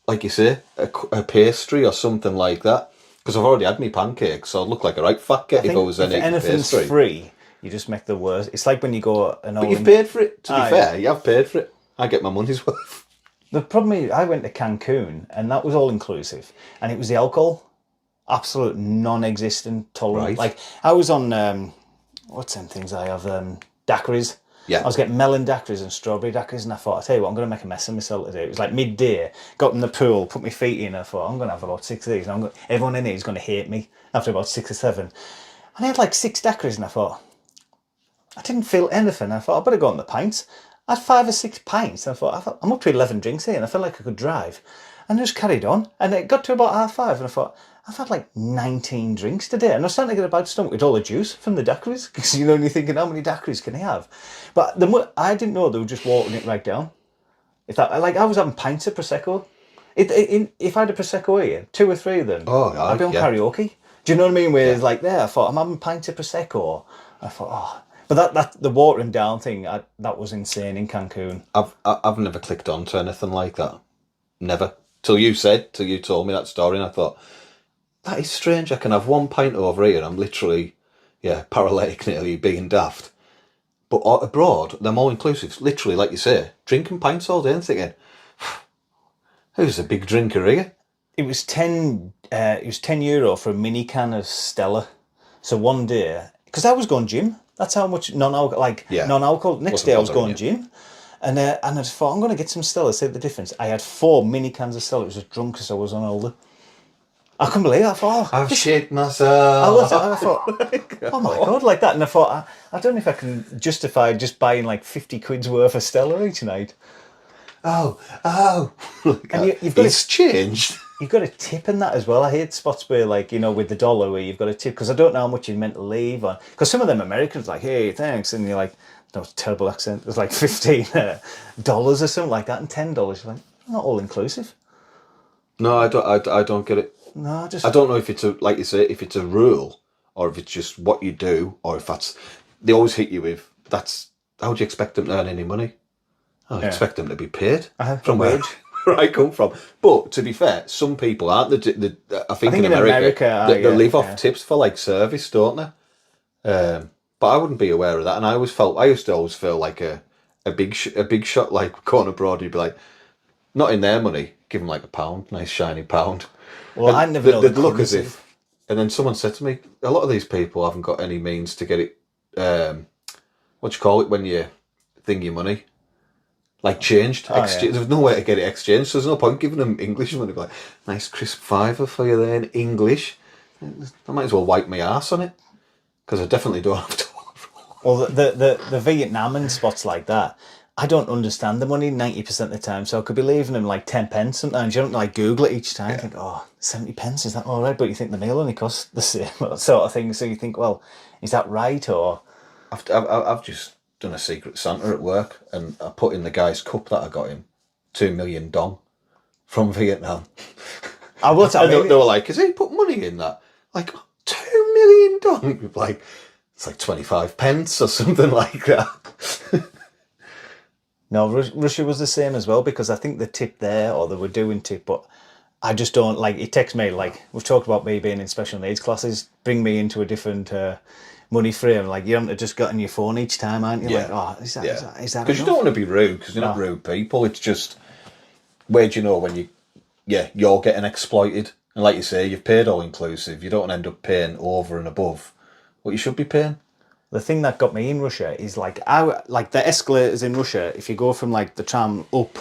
like you say, a pastry or something like that. Because I've already had my pancakes, so I'd look like a right fat kid if I was any anything's pastry. free, you just make the worst. It's like when you go But you've paid for it, to be fair. You have paid for it. I get my money's worth. The problem is, I went to Cancun, and that was all inclusive, and it was the alcohol, absolute non-existent tolerant. Right. Like I was on, what's them things I have? Daiquiris. Yeah. I was getting melon daiquiris and strawberry daiquiris, and I thought, I tell you what, I'm going to make a mess of myself today. It was like midday, got in the pool, put my feet in, I thought, I'm going to have about 6 of these, and everyone in here is going to hate me after about 6 or 7. And I had like 6 daiquiris, and I thought, I didn't feel anything. I thought, I better go on the pints. I had 5 or 6 pints, and I thought, I'm up to 11 drinks here, and I felt like I could drive. And I just carried on, and it got to about 5:30, and I thought, I've had like 19 drinks today, and I was starting to get a bad stomach with all the juice from the daiquiris, because you're only thinking, how many daiquiris can I have? But I didn't know they were just watering it right down. I was having pints of Prosecco, If I had a Prosecco here, 2 or 3 of them, Oh, I'd be on yeah. karaoke. Do you know what I mean? Where it's like there, I thought, I'm having a pint of Prosecco. I thought, oh. But that the watering down thing, that was insane in Cancun. I've never clicked on to anything like that. Never. Till you told me that story, and I thought, that is strange. I can have 1 pint over here. I'm literally, paralytic nearly, being daft. But abroad, they're more inclusive. Literally, like you say, drinking pints all day and thinking, who's a big drinker here? It was 10. It was €10 for a mini can of Stella. So one day, because I was going gym. That's how much non-alcohol. Next Wasn't day I was bothering going gym, and I just thought I'm going to get some Stella. See the difference. I had 4 mini cans of Stella. It was as drunk as I was on older. I couldn't believe it. I thought, I've shit myself. I thought, oh my God, like that. And I thought, I don't know if I can justify just buying like 50 quid's worth of Stella each night. Oh. And you've got It's changed. You've got a tip in that as well. I hate spots where, like, with the dollar where you've got a tip, because I don't know how much you're meant to leave on. Because some of them Americans like, hey, thanks, and you're like, no, terrible accent. There's like $15 or something like that, and $10. You're like, not all inclusive. No, I don't get it. No, I don't know if it's like you say, if it's a rule or if it's just what you do, or if they always hit you with that's how do you expect them to earn any money? I expect them to be paid from where I come from. But to be fair, some people aren't. I think in America they live off tips for like service, don't they? But I wouldn't be aware of that, and I used to always feel like a big shot, like going abroad. You'd be like, not in their money, give them like £1, nice shiny £1. Well, I never know. They'd look as if, and then someone said to me, a lot of these people haven't got any means to get it. What do you call it when you thing your money? Like changed, There's no way to get it exchanged, so there's no point giving them English money. Like, nice crisp £5 for you there in English. I might as well wipe my ass on it, because I definitely don't have to. Well, the Vietnam and spots like that, I don't understand the money 90% of the time, so I could be leaving them like 10 pence sometimes. You don't like Google it each time. You think, 70 pence, is that all right? But you think the meal only costs the same sort of thing. So you think, well, is that right? Or I've just done a Secret Santa at work, and I put in the guy's cup that I got him, 2 million dong from Vietnam. I will tell you. They were like, has he put money in that? Like, 2 million dong? Like, it's like 25 pence or something like that. No, Russia was the same as well, because I think the tip there, or they were doing tip, but I just don't like. It takes me, like, we've talked about me being in special needs classes, bring me into a different money frame. Like, you haven't just got on your phone each time, aren't you? Yeah. Like, is that Because you don't want to be rude, because you're not rude people. It's just, where do you know when you're getting exploited? And like you say, you've paid all inclusive. You don't end up paying over and above what you should be paying. The thing that got me in Russia is like the escalators in Russia. If you go from like the tram up,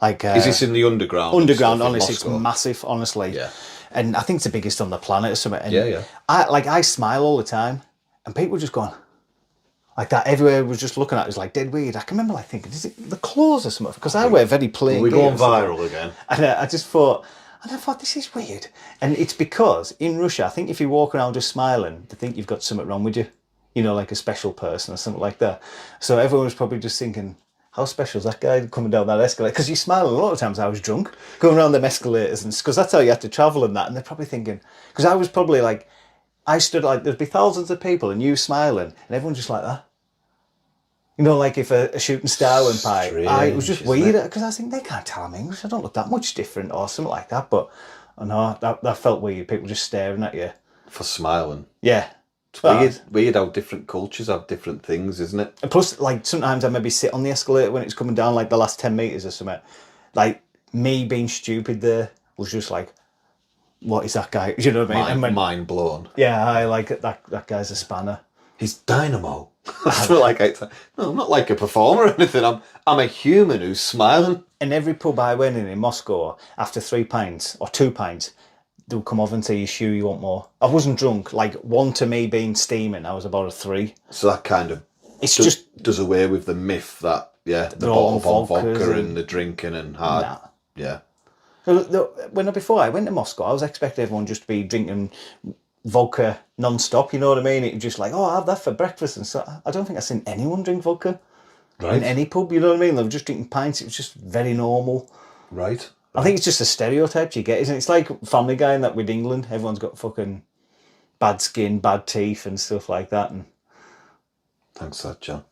like is this in the underground? Underground, honestly, it's massive. Honestly, yeah. And I think it's the biggest on the planet or something. And yeah. I smile all the time, and people were just going like that. Everywhere was just looking at it. It was like dead weird. I can remember like thinking, is it the clothes or something? Because I wear very plain. We're going viral again. And I thought this is weird. And it's because in Russia, I think if you walk around just smiling, they think you've got something wrong with you. Like a special person or something like that. So everyone was probably just thinking, how special is that guy coming down that escalator? Because you smile. A lot of times I was drunk, going around them escalators, and because that's how you had to travel and that. And they're probably thinking, because I was probably like, I stood like, there'd be thousands of people and you smiling, and everyone's just like that. Like if a shooting star went by. It was just weird, because I was thinking, they can't tell me English. I don't look that much different or something like that. But no, that felt weird. People just staring at you. For smiling. Yeah. It's weird how different cultures have different things, isn't it? And plus, like, sometimes I maybe sit on the escalator when it's coming down, like the last 10 metres or something. Like, me being stupid there was just like, what is that guy? You know what I mean? Mind blown. Yeah, I like it. That guy's a spanner. He's dynamo. That's not I'm not like a performer or anything. I'm a human who's smiling. In every pub I went in Moscow, after 3 pints or 2 pints, they'll come over and say, you sure you want more? I wasn't drunk. Like, 1 to me being steaming, I was about a 3. So that kind of does away with the myth that, the bottle of vodka and the drinking and hard. Nah. Yeah. Before I went to Moscow, I was expecting everyone just to be drinking vodka non-stop, you know what I mean? It was just like, I'll have that for breakfast. And so I don't think I've seen anyone drink vodka in any pub, you know what I mean? They were just drinking pints. It was just very normal. Right. I think it's just a stereotype you get, isn't it? It's like Family Guy and that with England. Everyone's got fucking bad skin, bad teeth, and stuff like that. And Thanks for that, John.